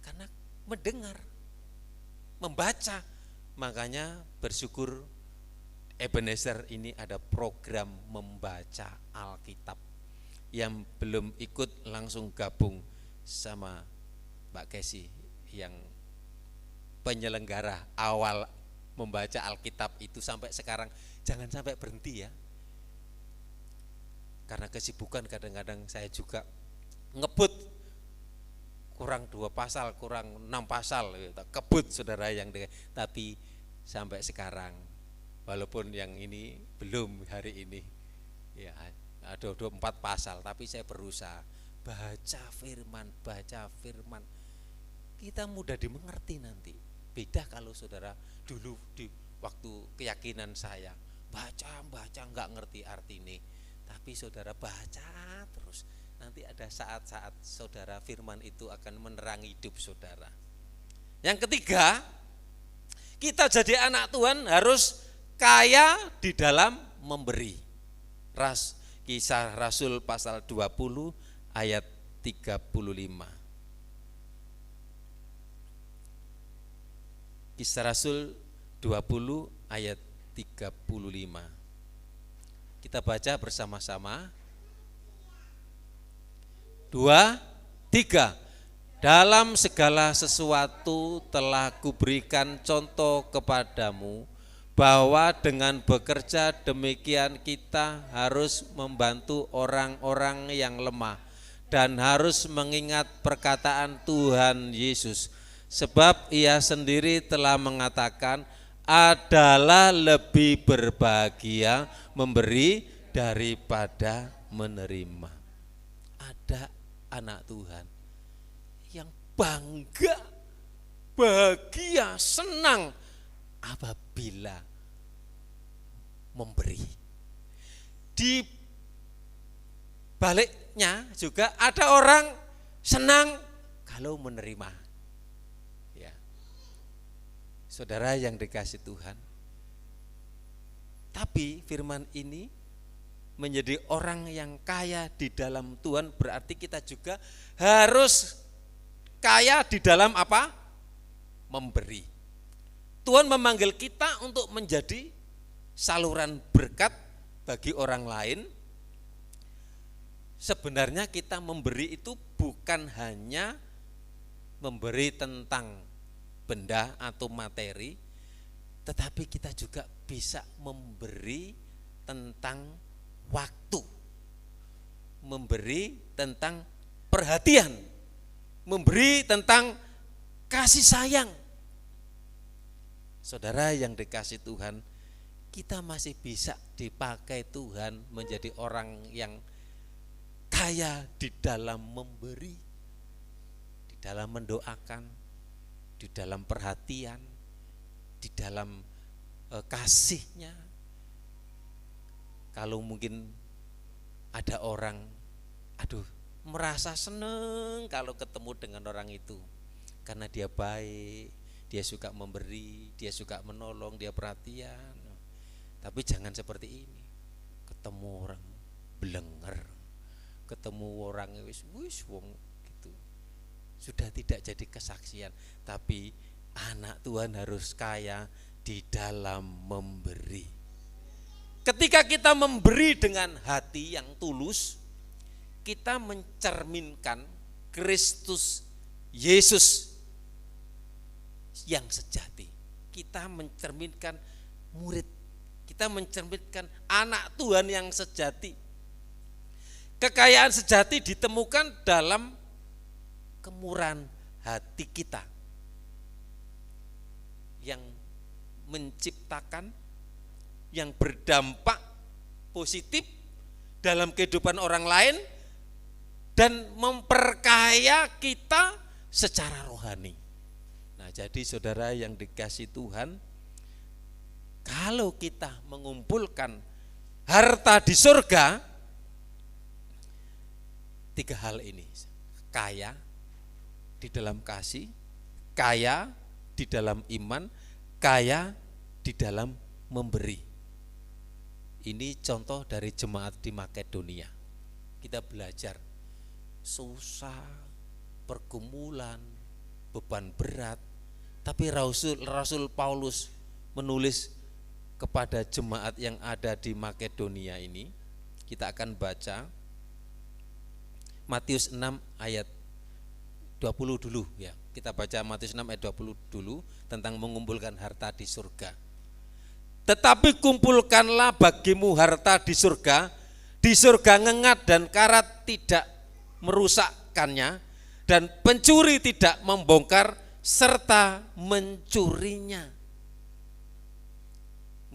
Karena mendengar, membaca. Makanya bersyukur Ebenezer ini ada program membaca Alkitab. Yang belum ikut langsung gabung sama Mbak Kesi yang penyelenggara awal membaca Alkitab itu sampai sekarang. Jangan sampai berhenti ya. Karena kesibukan kadang-kadang saya juga ngebut kurang 2 pasal, kurang 6 pasal, kebut saudara yang tapi sampai sekarang, walaupun yang ini belum hari ini, ya ada 4 pasal, tapi saya berusaha baca firman. Kita mudah dimengerti nanti. Beda kalau saudara dulu di waktu keyakinan saya baca nggak ngerti arti ini, tapi saudara baca terus, nanti ada saat-saat saudara firman itu akan menerangi hidup saudara. Yang ketiga, kita jadi anak Tuhan harus kaya di dalam memberi. Kisah Rasul pasal 20 ayat 35. Kisah Rasul 20 ayat 35. Kita baca bersama-sama. 2, 3. Dalam segala sesuatu telah kuberikan contoh kepadamu, bahwa dengan bekerja demikian kita harus membantu orang-orang yang lemah dan harus mengingat perkataan Tuhan Yesus. Sebab ia sendiri telah mengatakan, adalah lebih berbahagia memberi daripada menerima. Ada anak Tuhan yang bangga, bahagia, senang apabila memberi. Di baliknya juga ada orang senang kalau menerima. Ya. Saudara yang dikasih Tuhan, tapi firman ini menjadi orang yang kaya di dalam Tuhan berarti kita juga harus kaya di dalam apa? Memberi. Tuhan memanggil kita untuk menjadi saluran berkat bagi orang lain. Sebenarnya kita memberi itu bukan hanya memberi tentang benda atau materi, tetapi kita juga bisa memberi tentang waktu, memberi tentang perhatian, memberi tentang kasih sayang. Saudara yang dikasih Tuhan, kita masih bisa dipakai Tuhan menjadi orang yang kaya di dalam memberi, di dalam mendoakan, di dalam perhatian, di dalam kasihnya. Kalau mungkin ada orang, merasa seneng kalau ketemu dengan orang itu, karena dia baik, dia suka memberi, dia suka menolong, dia perhatian. Tapi jangan seperti ini, ketemu orang belenger, ketemu orang wis wong gitu, sudah tidak jadi kesaksian. Tapi anak Tuhan harus kaya di dalam memberi. Ketika kita memberi dengan hati yang tulus, kita mencerminkan Kristus Yesus yang sejati. Kita mencerminkan murid, kita mencerminkan anak Tuhan yang sejati. Kekayaan sejati ditemukan dalam kemurahan hati kita yang menciptakan, yang berdampak positif dalam kehidupan orang lain dan memperkaya kita secara rohani. Nah, jadi saudara yang dikasih Tuhan, kalau kita mengumpulkan harta di surga, 3 hal ini: kaya di dalam kasih, kaya di dalam iman, kaya di dalam memberi. Ini contoh dari jemaat di Makedonia. Kita belajar susah, pergumulan, beban berat, tapi Rasul Paulus menulis kepada jemaat yang ada di Makedonia ini. Kita akan baca Matius 6 ayat 20 dulu ya. Kita baca Matius 6 ayat 20 dulu tentang mengumpulkan harta di surga. Tetapi kumpulkanlah bagimu harta di surga ngengat dan karat tidak merusakkannya, dan pencuri tidak membongkar serta mencurinya.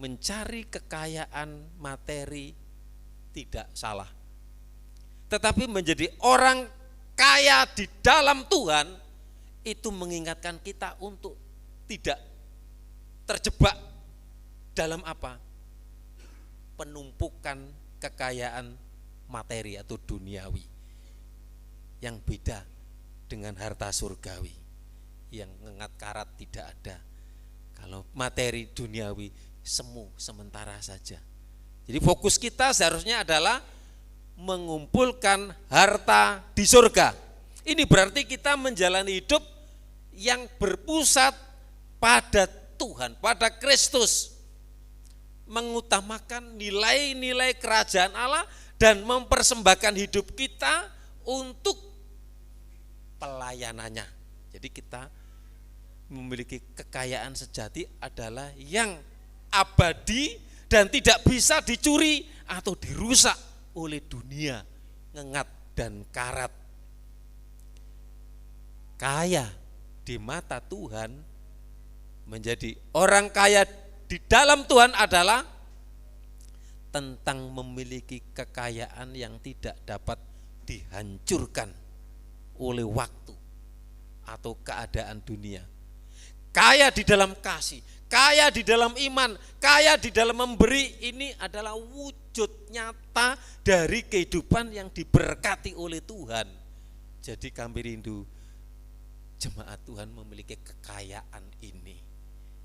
Mencari kekayaan materi tidak salah, tetapi menjadi orang kaya di dalam Tuhan itu mengingatkan kita untuk tidak terjebak dalam apa? Penumpukan kekayaan materi atau duniawi yang beda dengan harta surgawi yang ngengat karat tidak ada. Kalau materi duniawi semu sementara saja. Jadi fokus kita seharusnya adalah mengumpulkan harta di surga. Ini berarti kita menjalani hidup yang berpusat pada Tuhan, pada Kristus. mengutamakan nilai-nilai kerajaan Allah dan mempersembahkan hidup kita untuk pelayanannya. Jadi kita memiliki kekayaan sejati adalah yang abadi dan tidak bisa dicuri atau dirusak oleh dunia, ngengat dan karat. Kaya di mata Tuhan, menjadi orang kaya di dalam Tuhan adalah tentang memiliki kekayaan yang tidak dapat dihancurkan oleh waktu atau keadaan dunia. Kaya di dalam kasih, kaya di dalam iman, kaya di dalam memberi, ini adalah wujud nyata dari kehidupan yang diberkati oleh Tuhan. Jadi kami rindu jemaat Tuhan memiliki kekayaan ini.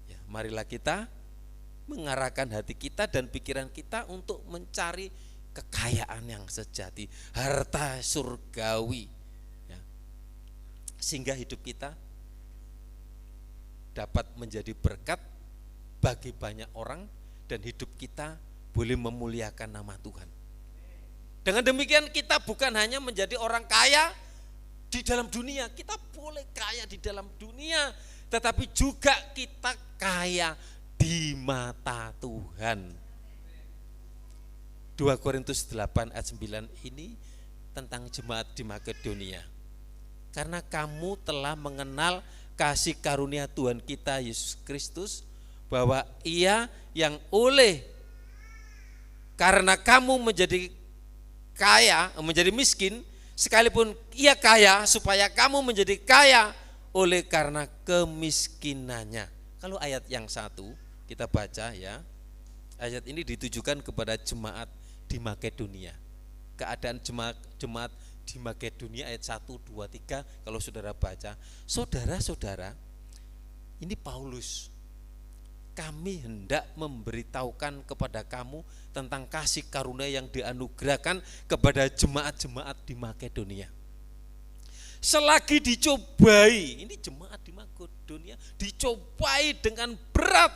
Ya, marilah kita mengarahkan hati kita dan pikiran kita untuk mencari kekayaan yang sejati, harta surgawi, ya. Sehingga hidup kita dapat menjadi berkat bagi banyak orang dan hidup kita boleh memuliakan nama Tuhan. Dengan demikian kita bukan hanya menjadi orang kaya di dalam dunia, kita boleh kaya di dalam dunia, tetapi juga kita kaya di mata Tuhan. 2 Korintus 8 ayat 9 ini tentang jemaat di Makedonia. Karena kamu telah mengenal kasih karunia Tuhan kita Yesus Kristus, bahwa Ia yang oleh karena kamu menjadi kaya, menjadi miskin, sekalipun Ia kaya supaya kamu menjadi kaya oleh karena kemiskinannya. Kalau ayat yang satu kita baca ya, ayat ini ditujukan kepada jemaat di Makedonia. Keadaan jemaat di Makedonia ayat 1, 2, 3 kalau saudara baca. Saudara-saudara, ini Paulus. Kami hendak memberitahukan kepada kamu tentang kasih karunia yang dianugerahkan kepada jemaat-jemaat di Makedonia. Selagi dicobai, ini jemaat di Makedonia dicobai dengan berat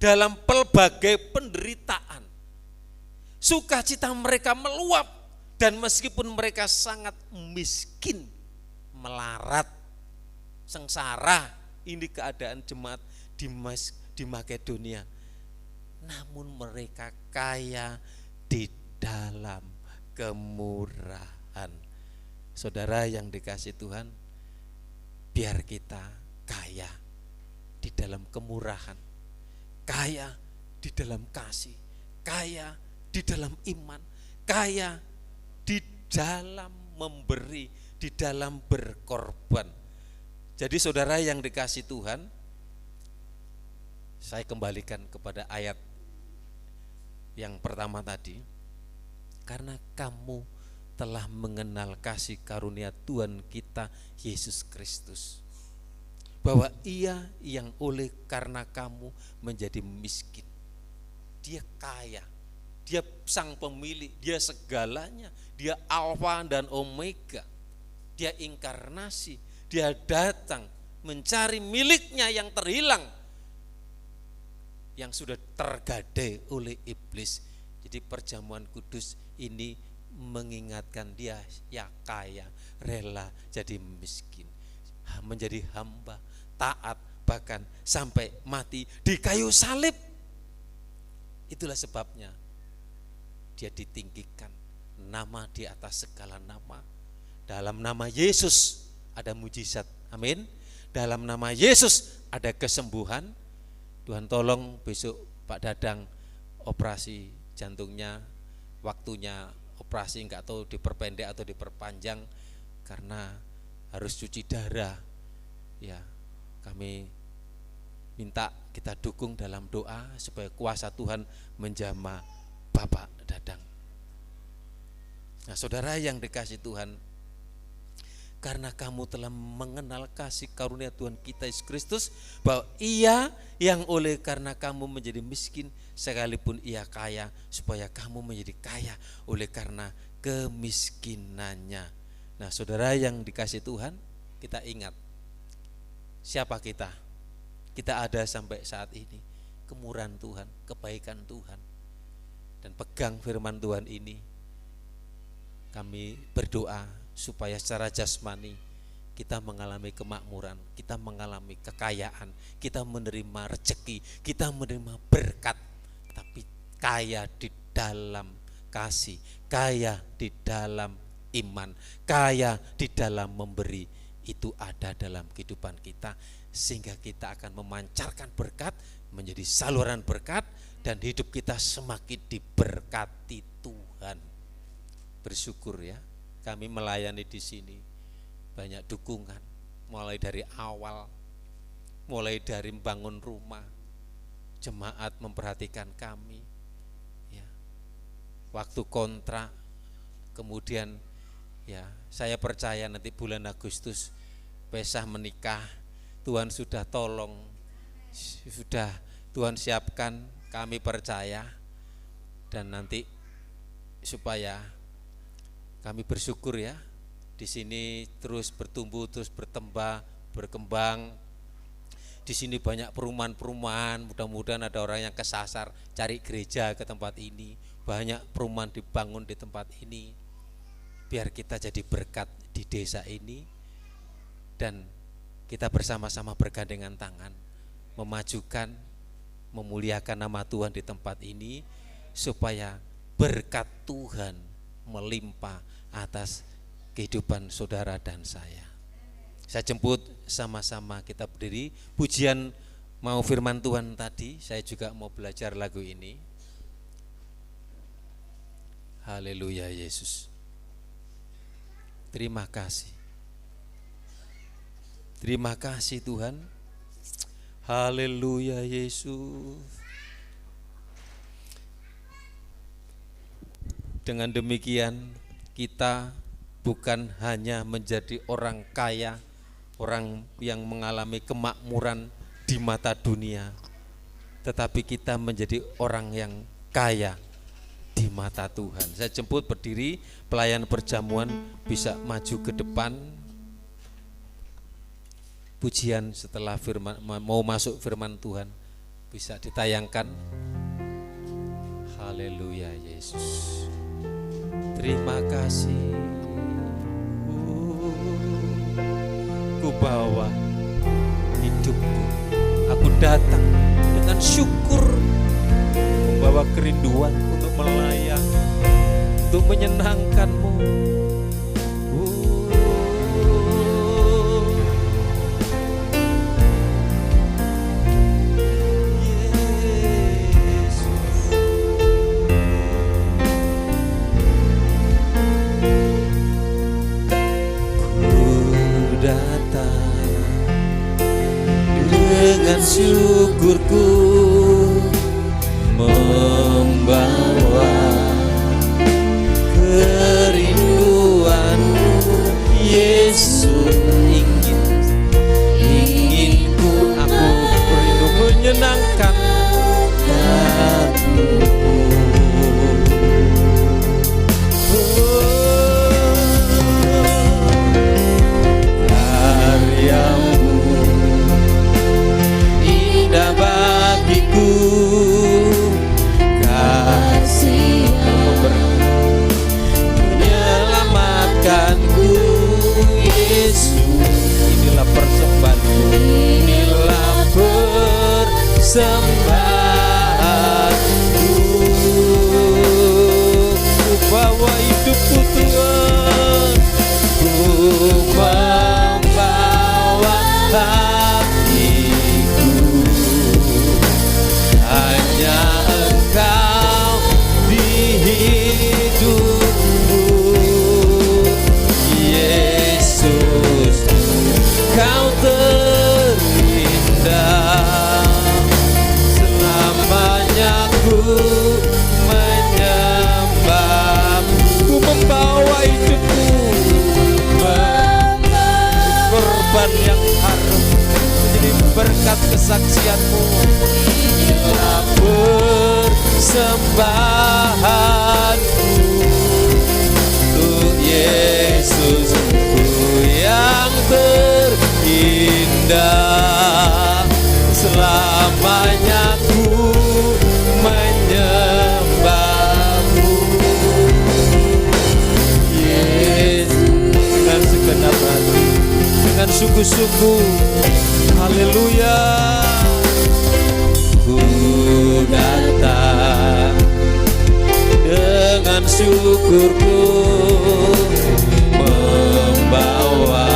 dalam pelbagai penderitaan, sukacita mereka meluap, dan meskipun mereka sangat miskin, melarat, sengsara, ini keadaan jemaat di Makedonia, namun mereka kaya di dalam kemurahan. Saudara yang dikasih Tuhan, biar kita kaya di dalam kemurahan, kaya di dalam kasih, kaya di dalam iman, kaya di dalam memberi, di dalam berkorban. Jadi saudara yang dikasih Tuhan, saya kembalikan kepada ayat yang pertama tadi. Karena kamu telah mengenal kasih karunia Tuhan kita Yesus Kristus, bahwa Ia yang oleh karena kamu menjadi miskin, Dia kaya, Dia sang pemilik, Dia segalanya, Dia Alfa dan Omega, Dia inkarnasi, Dia datang mencari miliknya yang terhilang, yang sudah tergadai oleh iblis. Jadi perjamuan kudus ini mengingatkan dia ya kaya, rela jadi miskin, menjadi hamba, taat, bahkan sampai mati di kayu salib. Itulah sebabnya dia ditinggikan, nama di atas segala nama. Dalam nama Yesus ada mujizat, amin. Dalam nama Yesus ada kesembuhan. Tuhan tolong besok Pak Dadang operasi jantungnya, waktunya operasi enggak tahu diperpendek atau diperpanjang karena harus cuci darah. Ya, kami minta kita dukung dalam doa supaya kuasa Tuhan menjamah Bapak Dadang. Nah, saudara yang dikasih Tuhan, karena kamu telah mengenal kasih karunia Tuhan kita Yesus Kristus, bahwa Ia yang oleh karena kamu menjadi miskin, sekalipun Ia kaya, supaya kamu menjadi kaya oleh karena kemiskinannya. Nah, saudara yang dikasih Tuhan, kita ingat siapa kita. Kita ada sampai saat ini kemurahan Tuhan, kebaikan Tuhan, dan pegang firman Tuhan ini. Kami berdoa supaya secara jasmani kita mengalami kemakmuran, kita mengalami kekayaan, kita menerima rezeki, kita menerima berkat, tapi kaya di dalam kasih, kaya di dalam iman, kaya di dalam memberi. Itu ada dalam kehidupan kita, sehingga kita akan memancarkan berkat, menjadi saluran berkat, dan hidup kita semakin diberkati Tuhan. Bersyukur ya, kami melayani di sini banyak dukungan, mulai dari awal, mulai dari membangun rumah, jemaat memperhatikan kami, ya, waktu kontrak, kemudian ya saya percaya nanti bulan Agustus Pesah menikah, Tuhan sudah tolong, sudah Tuhan siapkan, kami percaya, dan nanti supaya kami bersyukur ya, di sini terus bertumbuh, terus berkembang. Di sini banyak perumahan-perumahan, mudah-mudahan ada orang yang kesasar cari gereja ke tempat ini. Banyak perumahan dibangun di tempat ini. Biar kita jadi berkat di desa ini, dan kita bersama-sama bergandengan tangan memajukan, memuliakan nama Tuhan di tempat ini, supaya berkat Tuhan melimpah atas kehidupan saudara dan saya. Saya jemput sama-sama kita berdiri. Pujian mau firman Tuhan tadi, saya juga mau belajar lagu ini. Haleluya Yesus. Terima kasih. Terima kasih Tuhan. Haleluya Yesus. Dengan demikian kita bukan hanya menjadi orang kaya, orang yang mengalami kemakmuran di mata dunia, tetapi kita menjadi orang yang kaya di mata Tuhan. Saya jemput berdiri, pelayan perjamuan bisa maju ke depan. Pujian setelah firman, mau masuk firman Tuhan bisa ditayangkan. Haleluya Yesus. Terima kasih. Ku bawa hidupku, aku datang dengan syukur, membawa kerinduan untuk melayani, untuk menyenangkan-Mu. Dengan syukurku membawa kerinduanmu, Yesus. Inginku aku rindu menyenangkan hatimu. Menyelamatkanku, Yesus. Inilah persembahanku, inilah persembahanku. Ku bawa hidupku Tuhan, ku membawa hatiku. Hanya Engkau di hidupku, Yesus. Kau terindah, selamanya ku menyembahmu. Ku membawa hidupku, korban yang harum, menjadi berkat kesaksian-Mu. Inilah persembahanku untuk Yesus, yang terindah. Selamanya ku sungguh-sungguh. Haleluya. Ku datang dengan syukurku, membawa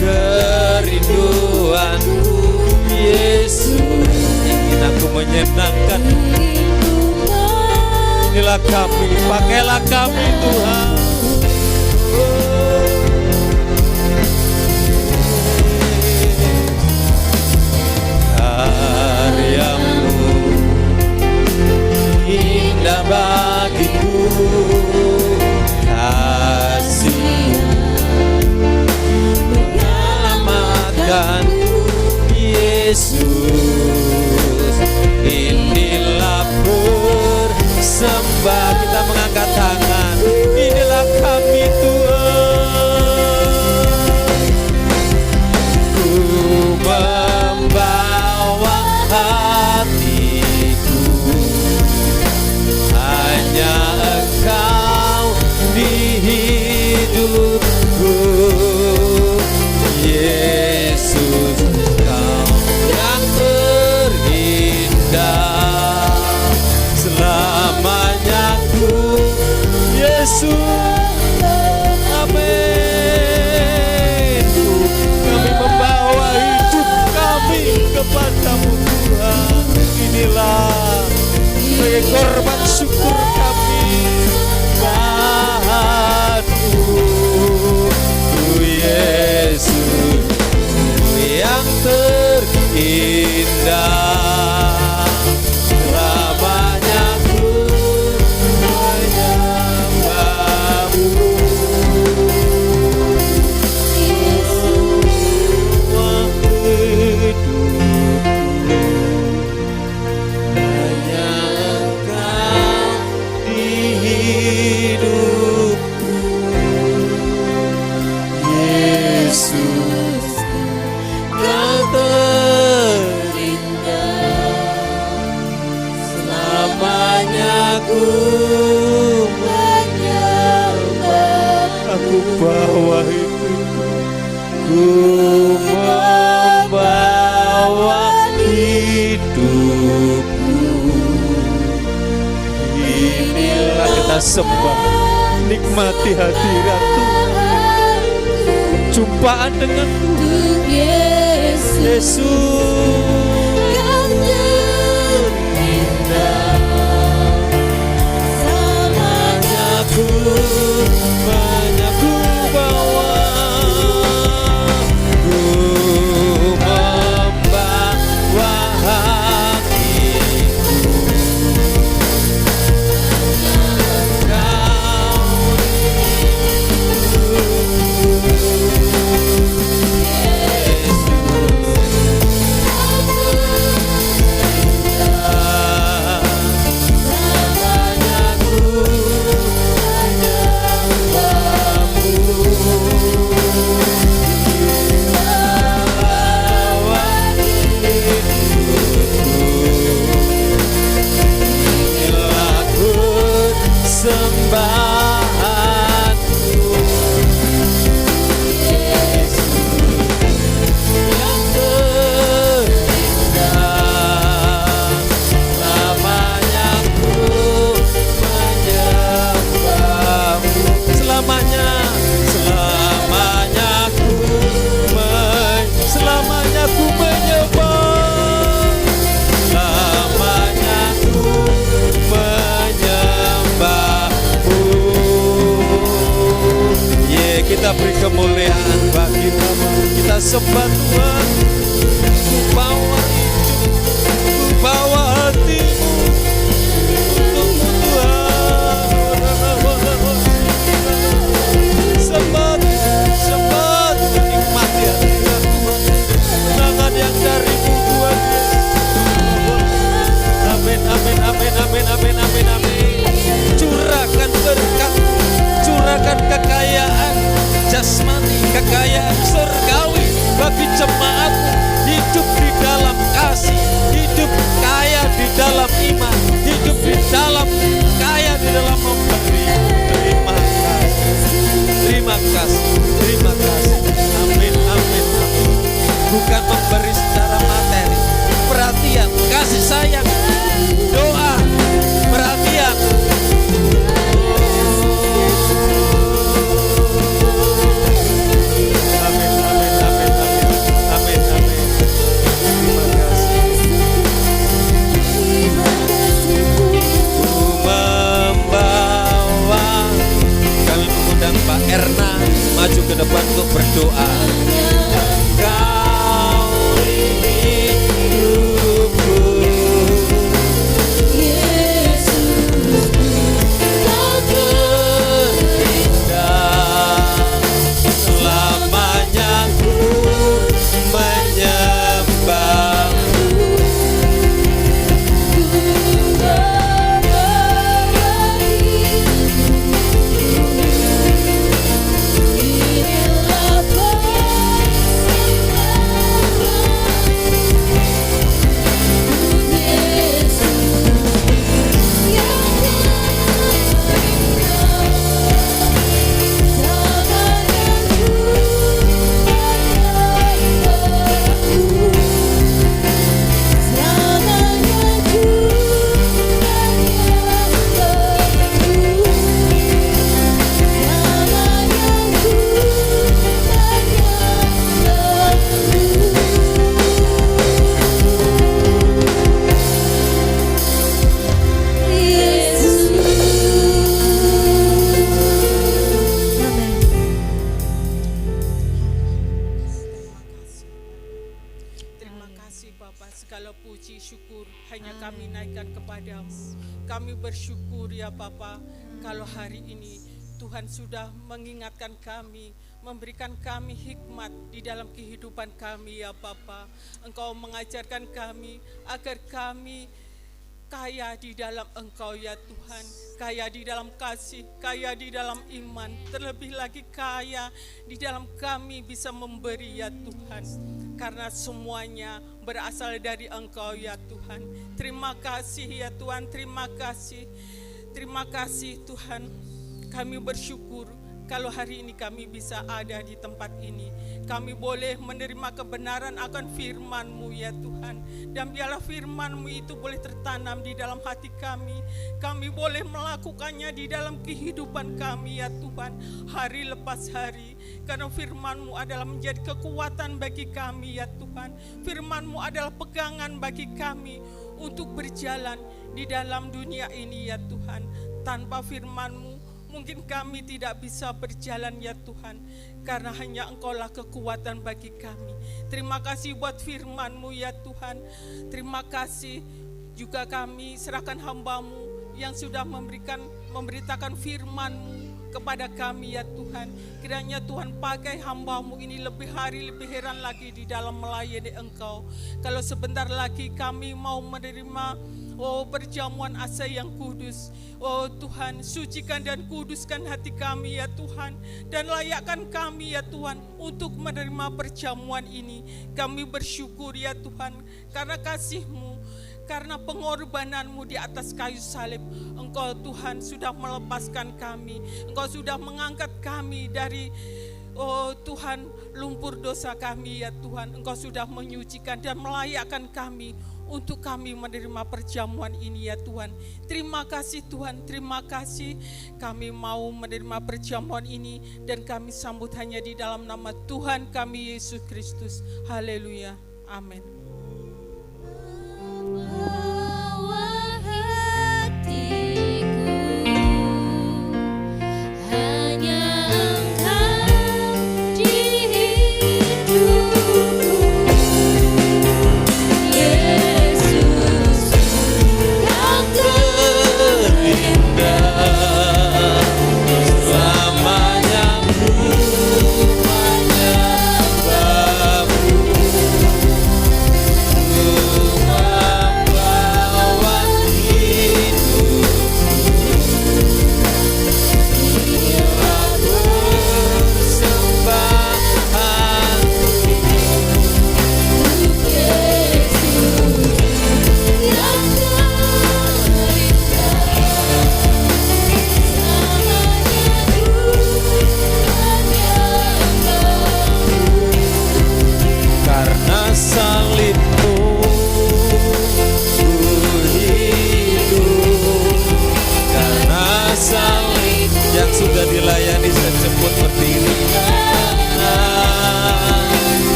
kerinduanku. Yesus, ingin aku menyenangkan. Inilah kami, pakailah kami Tuhan. Karyamu indah bagiku, kasih-Mu menyelamatkanku. Yesus, inilah bersembah. Kita mengangkat tangan. Inilah kami Tuhan. Ku membawa hatiku, hanya Engkau di hidupku. Yesus, Kau yang terindah selamanya ku. Yesus, amin. Kami membawa hidup kami kepadamu Tuhan. Inilah sebagai korban syukur kami padamu. Yesus, yang terindah, selamanya ku menyembahmu. Semua hidupku hanya Engkau di hidupku. Yesus, Kau terindah, selamanya ku menyembah. Aku bawa hidupku, ku membawa hidupku. Inilah kita sembah, nikmati hadirat Tuhan, jumpaan dengan Tuhan. Yesus, yang terindah, selamanya ku bawa, ku membawa hatiku, kita beri kemuliaan bagi nama. Kita sembah Tuhan. Ku bawa hidup, ku bawa hatimu untukmu Tuhan. Sembah, sembah, nikmati hadirat Tuhan. Kemenangan yang darimu Tuhan. Amin, amin, amin, amin, amin, amin, amin. Curahkan berkat, curahkan kekayaan jasmani, kekayaan surgawi bagi jemaat bersyukur hanya kami naikkan kepadamu. Kami bersyukur ya Bapa, kalau hari ini Tuhan sudah mengingatkan kami, memberikan kami hikmat di dalam kehidupan kami ya Bapa. Engkau mengajarkan kami agar kami kaya di dalam Engkau ya Tuhan, kaya di dalam kasih, kaya di dalam iman, terlebih lagi kaya di dalam kami bisa memberi ya Tuhan, karena semuanya berasal dari Engkau ya Tuhan. Terima kasih ya Tuhan, terima kasih Tuhan. Kami bersyukur kalau hari ini kami bisa ada di tempat ini. Kami boleh menerima kebenaran akan firman-Mu ya Tuhan. Dan biarlah firman-Mu itu boleh tertanam di dalam hati kami. Kami boleh melakukannya di dalam kehidupan kami ya Tuhan, hari lepas hari. Karena firman-Mu adalah menjadi kekuatan bagi kami ya Tuhan. Firman-Mu adalah pegangan bagi kami untuk berjalan di dalam dunia ini ya Tuhan. Tanpa firman-Mu mungkin kami tidak bisa berjalan ya Tuhan, karena hanya Engkaulah kekuatan bagi kami. Terima kasih buat firman-Mu ya Tuhan. Terima kasih juga kami serahkan hamba-Mu yang sudah memberitakan firman-Mu kepada kami ya Tuhan. Kiranya Tuhan pakai hamba-Mu ini lebih hari lebih heran lagi di dalam melayani Engkau. Kalau sebentar lagi kami mau menerima perjamuan asa yang kudus. Tuhan, sucikan dan kuduskan hati kami ya Tuhan, dan layakkan kami ya Tuhan untuk menerima perjamuan ini. Kami bersyukur ya Tuhan, karena kasih-Mu, karena pengorbanan-Mu di atas kayu salib. Engkau Tuhan sudah melepaskan kami, Engkau sudah mengangkat kami dari Tuhan, lumpur dosa kami ya Tuhan. Engkau sudah menyucikan dan melayakkan kami untuk kami menerima perjamuan ini ya Tuhan. Terima kasih Tuhan, terima kasih. Kami mau menerima perjamuan ini dan kami sambut hanya di dalam nama Tuhan kami Yesus Kristus. Haleluya. Amin. Bawa hatiku hanya Engkau di hidupku, Yesus, Kau terindah, Selamanya ku menyembah-Mu.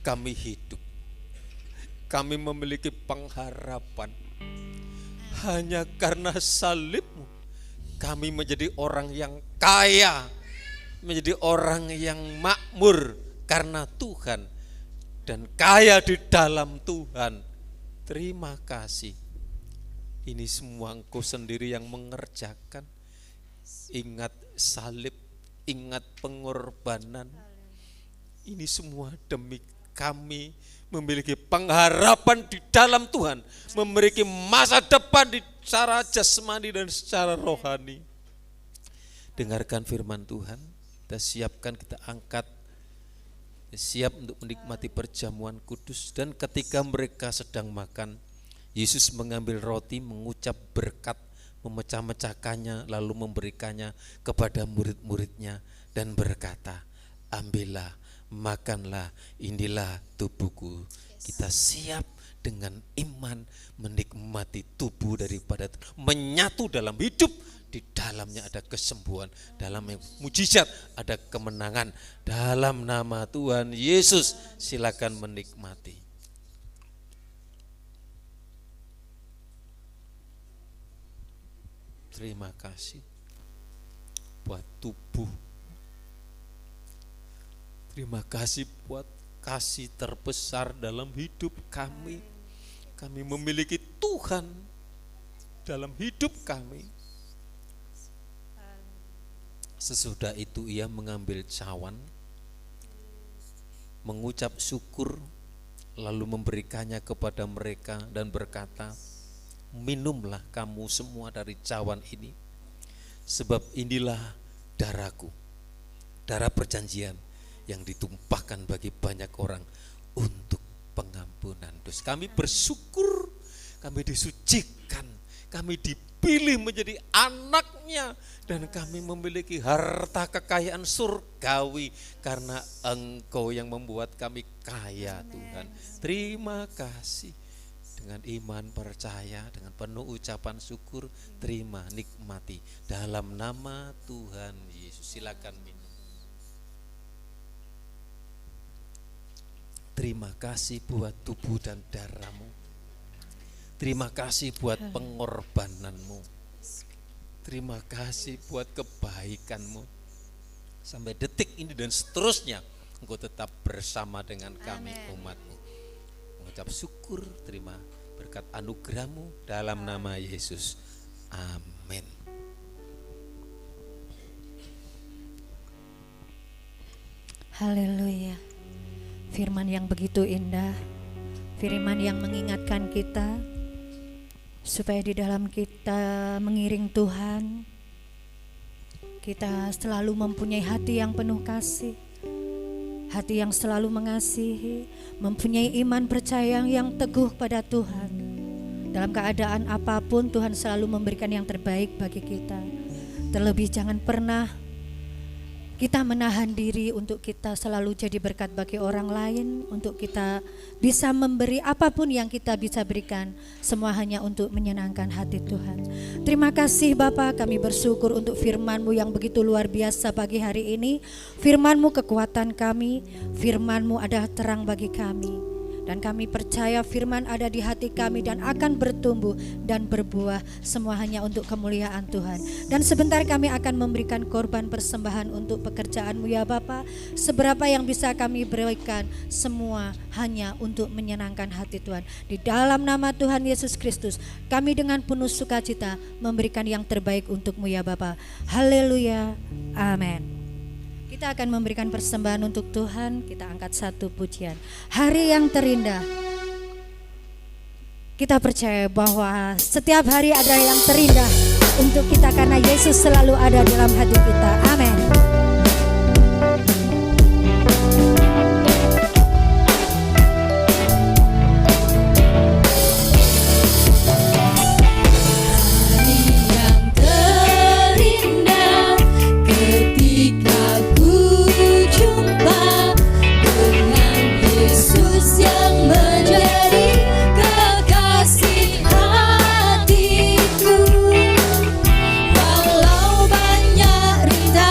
kami hidup. Kami memiliki pengharapan. Hanya karena salib-Mu kami menjadi orang yang kaya, menjadi orang yang makmur karena Tuhan dan kaya di dalam Tuhan. Terima kasih. Ini semua Engkau sendiri yang mengerjakan. Ingat salib, ingat pengorbanan. Ini semua demi kami memiliki pengharapan di dalam Tuhan, memiliki masa depan di secara jasmani dan secara rohani. Dengarkan firman Tuhan, kita siapkan, kita angkat, siap untuk menikmati perjamuan kudus. Dan ketika mereka sedang makan, Yesus mengambil roti, mengucap berkat, memecah-mecahkannya, lalu memberikannya kepada murid-muridnya dan berkata, ambillah, makanlah, inilah tubuhku. Kita siap dengan iman menikmati tubuh daripada menyatu dalam hidup. Di dalamnya ada kesembuhan, dalam mujizat ada kemenangan. Dalam nama Tuhan Yesus, silakan menikmati. Terima kasih buat tubuh. Terima kasih buat kasih terbesar dalam hidup kami. Kami memiliki Tuhan dalam hidup kami. Sesudah itu ia mengambil cawan, mengucap syukur, lalu memberikannya kepada mereka dan berkata, minumlah kamu semua dari cawan ini, sebab inilah darahku, darah perjanjian yang ditumpahkan bagi banyak orang untuk pengampunan dosa. Kami bersyukur, kami disucikan, kami dipilih menjadi anaknya, dan kami memiliki harta kekayaan surgawi karena Engkau yang membuat kami kaya. Tuhan, terima kasih. Dengan iman percaya, dengan penuh ucapan syukur, terima, nikmati dalam nama Tuhan Yesus. Silakan minum. Terima kasih buat tubuh dan darah-Mu. Terima kasih buat pengorbanan-Mu. Terima kasih buat kebaikan-Mu. Sampai detik ini dan seterusnya, Engkau tetap bersama dengan kami, umat-Mu. Mengucap syukur, terima berkat anugerah-Mu dalam nama Yesus. Amin. Haleluya. Firman yang begitu indah, firman yang mengingatkan kita supaya di dalam kita mengiring Tuhan, kita selalu mempunyai hati yang penuh kasih, hati yang selalu mengasihi, mempunyai iman percaya yang teguh pada Tuhan. Dalam keadaan apapun Tuhan selalu memberikan yang terbaik bagi kita. Terlebih jangan pernah kita menahan diri untuk kita selalu jadi berkat bagi orang lain, untuk kita bisa memberi apapun yang kita bisa berikan, semua hanya untuk menyenangkan hati Tuhan. Terima kasih Bapa, kami bersyukur untuk firman-Mu yang begitu luar biasa pagi hari ini. Firman-Mu kekuatan kami, firman-Mu adalah terang bagi kami. Dan kami percaya firman ada di hati kami dan akan bertumbuh dan berbuah, semua hanya untuk kemuliaan Tuhan. Dan sebentar kami akan memberikan korban persembahan untuk pekerjaan-Mu ya Bapa. Seberapa yang bisa kami berikan, semua hanya untuk menyenangkan hati Tuhan. Di dalam nama Tuhan Yesus Kristus, kami dengan penuh sukacita memberikan yang terbaik untuk-Mu ya Bapa. Haleluya, amin. Kita akan memberikan persembahan untuk Tuhan. Kita angkat satu pujian, hari yang terindah. Kita percaya bahwa setiap hari ada yang terindah untuk kita karena Yesus selalu ada dalam hati kita. Amin. Walau banyak rintangan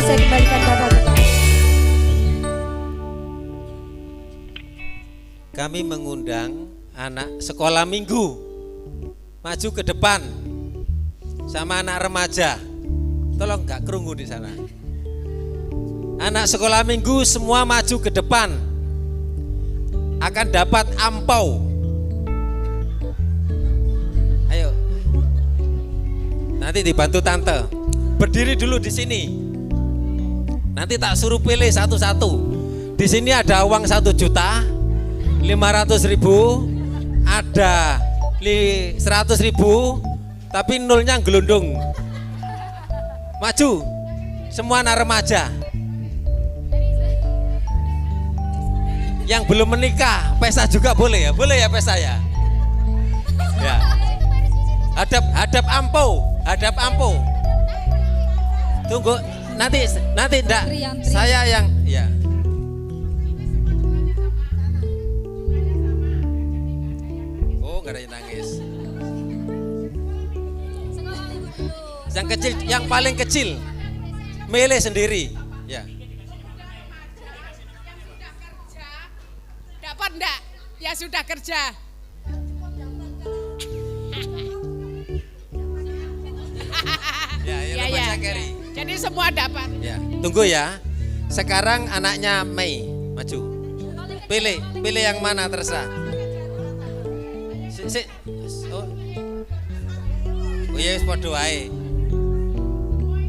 saya kembalikan Bapak kepada. Kami mengundang anak sekolah minggu maju ke depan sama anak remaja. Tolong nggak kerungu di sana. Anak sekolah minggu semua maju ke depan, akan dapat ampau. Ayo, nanti dibantu tante. Berdiri dulu di sini. Nanti tak suruh pilih satu-satu. Di sini ada uang 1.500.000, ada 100.000, tapi nolnya gelundung. Maju, semua anak remaja. Yang belum menikah, pesta juga boleh ya pesta ya. Ya. Hadap ampau. Tunggu, nanti enggak. Saya yang ya. Oh, enggak ada yang nangis. Yang kecil, yang paling kecil, milih sendiri. Ya. Dapat enggak? Ya sudah kerja. Ya, Ya. Keri. Jadi semua dapat. Ya, tunggu ya. Sekarang anaknya Mei maju. Pilih yang mana terserah. Oh ya, padha wae.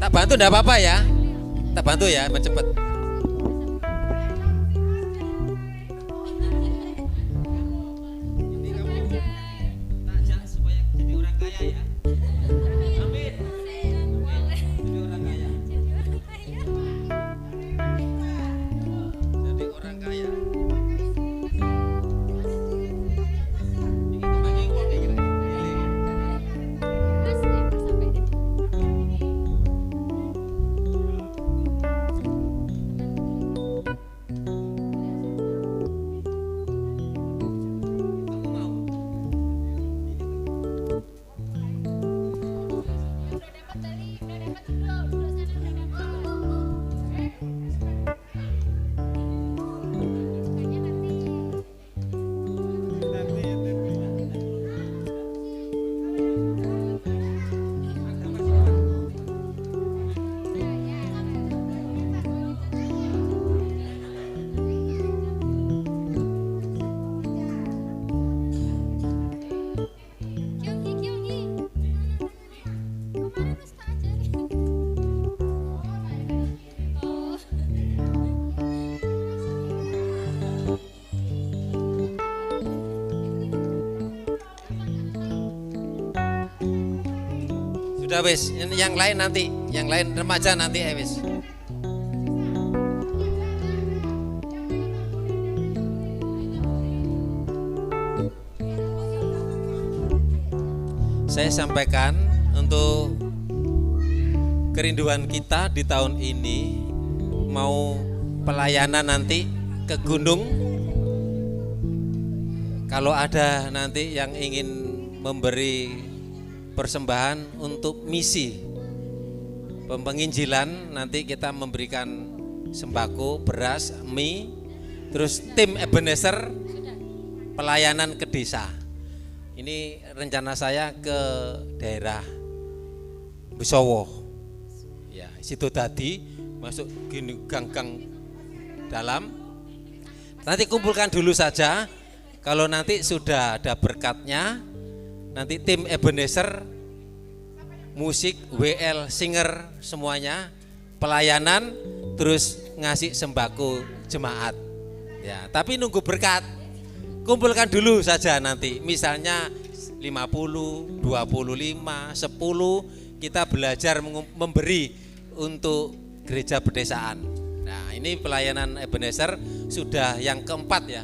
Tak bantu enggak apa-apa ya. Tak bantu ya, cepet. Ini kamu tajak supaya jadi orang kaya ya. Amin. Jadi orang kaya. Jadi orang kaya. Ini kembali uang ya kira-kira. Kamu mau? Sudah wis, yang lain nanti, yang lain remaja nanti wis. Saya sampaikan untuk kerinduan kita di tahun ini, mau pelayanan nanti ke gunung. Kalau ada nanti yang ingin memberi persembahan untuk misi penginjilan, nanti kita memberikan sembako, beras, mie, terus tim Ebenezer pelayanan ke desa. Ini rencana saya ke daerah Besowo, ya situ tadi masuk gini gang-gang dalam. Nanti kumpulkan dulu saja. Kalau nanti sudah ada berkatnya, nanti tim Ebenezer, musik, WL, singer, semuanya pelayanan, terus ngasih sembako jemaat. Ya, tapi nunggu berkat. Kumpulkan dulu saja nanti. Misalnya 50, 25, 10 kita belajar memberi untuk gereja pedesaan. Nah, ini pelayanan Ebenezer sudah yang keempat ya.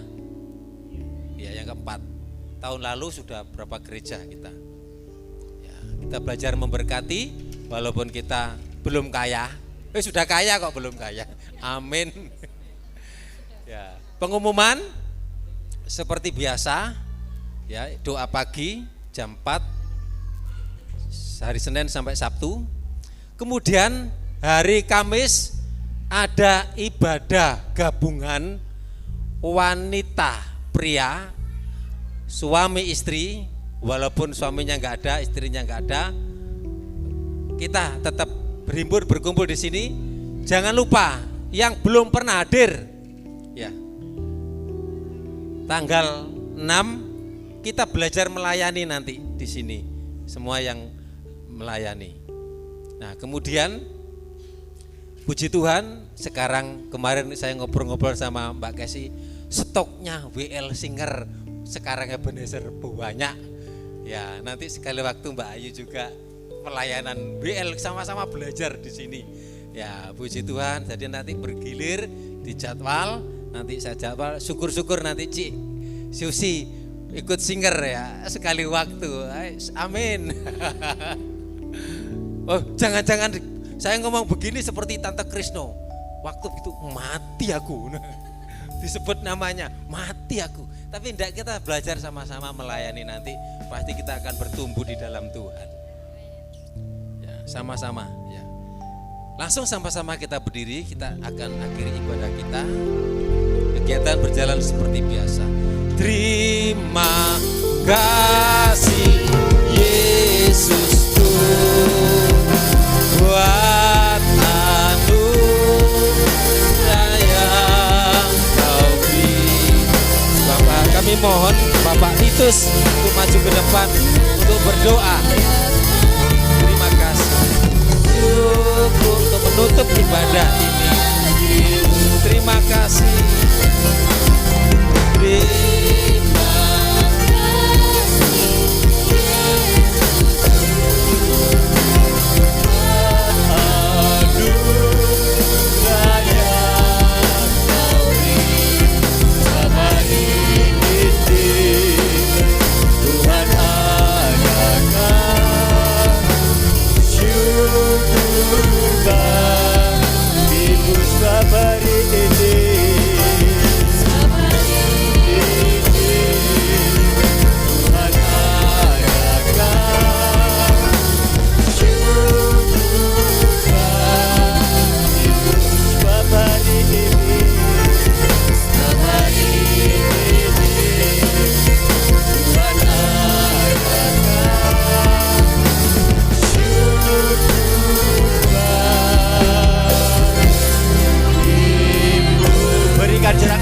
Ya, yang keempat. Tahun lalu sudah berapa gereja kita. Ya, kita belajar memberkati walaupun kita belum kaya. Sudah kaya kok belum kaya. Amin. Ya, pengumuman seperti biasa ya, doa pagi jam 4 hari Senin sampai Sabtu. Kemudian hari Kamis ada ibadah gabungan wanita pria, suami istri, walaupun suaminya nggak ada, istrinya nggak ada, kita tetap berhimpun berkumpul di sini. Jangan lupa yang belum pernah hadir, ya, tanggal 6 kita belajar melayani nanti di sini, semua yang melayani. Nah, kemudian puji Tuhan, sekarang kemarin saya ngobrol-ngobrol sama Mbak Kesi, stoknya WL Singer sekarang Ebenezer banyak. Ya, nanti sekali waktu Mbak Ayu juga pelayanan WL, sama-sama belajar di sini. Ya, puji Tuhan. Jadi nanti bergilir di jadwal, nanti saya jadwal, syukur-syukur nanti Cik Susi ikut singer ya sekali waktu. Amin. Oh, jangan-jangan saya ngomong begini seperti Tante Krisno. Waktu itu mati aku. Disebut namanya, mati aku. Tapi tidak, kita belajar sama-sama melayani, nanti pasti kita akan bertumbuh di dalam Tuhan. Ya, sama-sama ya. Langsung sama-sama kita berdiri, kita akan akhiri ibadah kita. Kegiatan berjalan seperti biasa. Terima kasih Yesus Tuhan buat anugerah yang Kau beri. Bapak, kami mohon Bapak Titus untuk maju ke depan untuk berdoa. Terima kasih. Syukur untuk menutup ibadah ini. Terima kasih.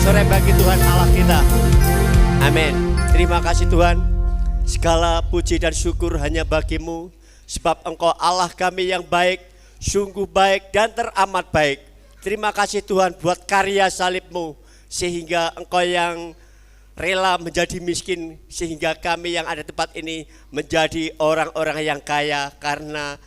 Sore bagi Tuhan Allah kita. Amin. Terima kasih Tuhan. Segala puji dan syukur hanya bagi-Mu, sebab Engkau Allah kami yang baik, sungguh baik dan teramat baik. Terima kasih Tuhan buat karya salib-Mu, sehingga Engkau yang rela menjadi miskin, sehingga kami yang ada di tempat ini menjadi orang-orang yang kaya karena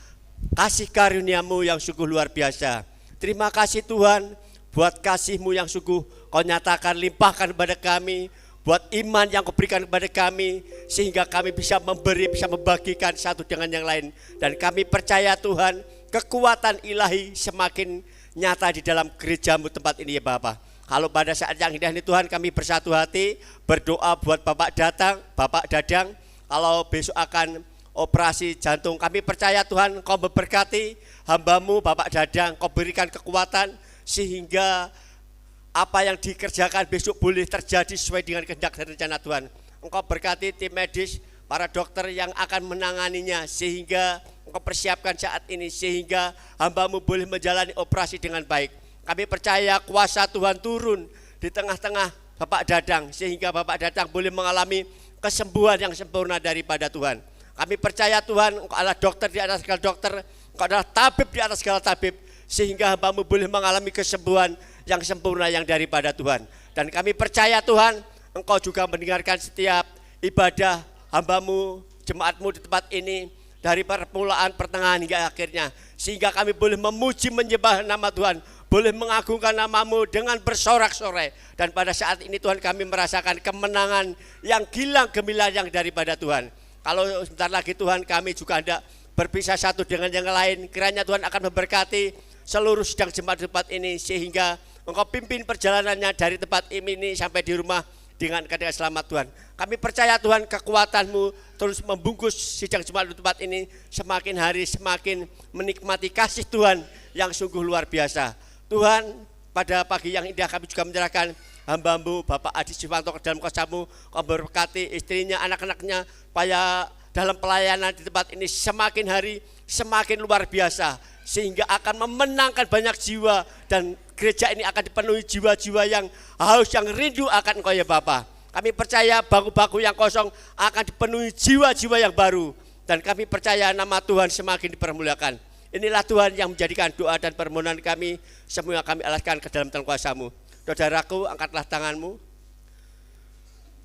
kasih karunia-Mu yang sungguh luar biasa. Terima kasih Tuhan buat kasih-Mu yang sungguh Kau nyatakan, limpahkan kepada kami, buat iman yang Kau berikan kepada kami, sehingga kami bisa memberi, bisa membagikan satu dengan yang lain. Dan kami percaya Tuhan, kekuatan ilahi semakin nyata di dalam gereja-Mu tempat ini ya Bapak. Kalau pada saat yang indah ini Tuhan, kami bersatu hati, berdoa buat Bapak Dadang, kalau besok akan operasi jantung. Kami percaya Tuhan, Kau memberkati hamba-Mu Bapak Dadang, Kau berikan kekuatan, sehingga apa yang dikerjakan besok boleh terjadi sesuai dengan kehendak dan rencana Tuhan. Engkau berkati tim medis, para dokter yang akan menanganinya, sehingga Engkau persiapkan saat ini, sehingga hamba-Mu boleh menjalani operasi dengan baik. Kami percaya kuasa Tuhan turun di tengah-tengah Bapak Dadang, sehingga Bapak Dadang boleh mengalami kesembuhan yang sempurna daripada Tuhan. Kami percaya Tuhan, Engkau adalah dokter di atas segala dokter, Engkau adalah tabib di atas segala tabib, sehingga hamba-Mu boleh mengalami kesembuhan yang sempurna yang daripada Tuhan. Dan kami percaya Tuhan, Engkau juga mendengarkan setiap ibadah hamba-Mu, jemaat-Mu di tempat ini, dari permulaan, pertengahan hingga akhirnya, sehingga kami boleh memuji menyembah nama Tuhan, boleh mengagungkan nama-Mu dengan bersorak-sorai. Dan pada saat ini Tuhan, kami merasakan kemenangan yang gilang gemilang yang daripada Tuhan. Kalau sebentar lagi Tuhan, kami juga hendak berpisah satu dengan yang lain. Kiranya Tuhan akan memberkati seluruh sidang jemaat di tempat ini, sehingga Engkau pimpin perjalanannya dari tempat ini sampai di rumah dengan keadaan selamat Tuhan. Kami percaya Tuhan, kekuatan-Mu terus membungkus sidang jemaat di tempat ini, semakin hari semakin menikmati kasih Tuhan yang sungguh luar biasa. Tuhan, pada pagi yang indah kami juga menyerahkan hamba-Mu Bapak Adi Siwanto ke dalam kuasa-Mu. Kau berkati istrinya, anak-anaknya, supaya dalam pelayanan di tempat ini semakin hari semakin luar biasa, sehingga akan memenangkan banyak jiwa, dan gereja ini akan dipenuhi jiwa-jiwa yang haus, yang rindu akan Engkau ya Bapa. Kami percaya bangku-bangku yang kosong akan dipenuhi jiwa-jiwa yang baru, dan kami percaya nama Tuhan semakin dipermuliakan. Inilah Tuhan yang menjadikan doa dan permohonan kami, semua kami alaskan ke dalam tangan kuasa-Mu. Saudaraku, angkatlah tanganmu.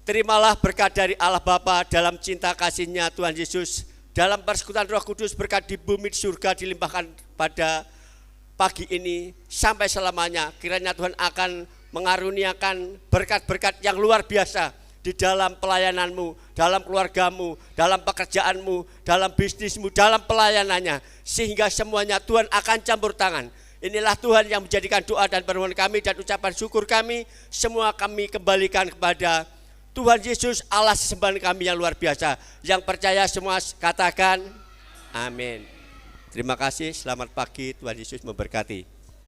Terimalah berkat dari Allah Bapa dalam cinta kasih-Nya Tuhan Yesus, dalam persekutuan Roh Kudus, berkat di bumi di surga dilimpahkan pada pagi ini sampai selamanya. Kiranya Tuhan akan mengaruniakan berkat-berkat yang luar biasa di dalam pelayananmu, dalam keluargamu, dalam pekerjaanmu, dalam bisnismu, dalam pelayanannya, sehingga semuanya Tuhan akan campur tangan. Inilah Tuhan yang menjadikan doa dan permohonan kami dan ucapan syukur kami, semua kami kembalikan kepada Tuhan Yesus, Allah sesembahan kami yang luar biasa. Yang percaya semua katakan amin. Terima kasih, selamat pagi, Tuhan Yesus memberkati.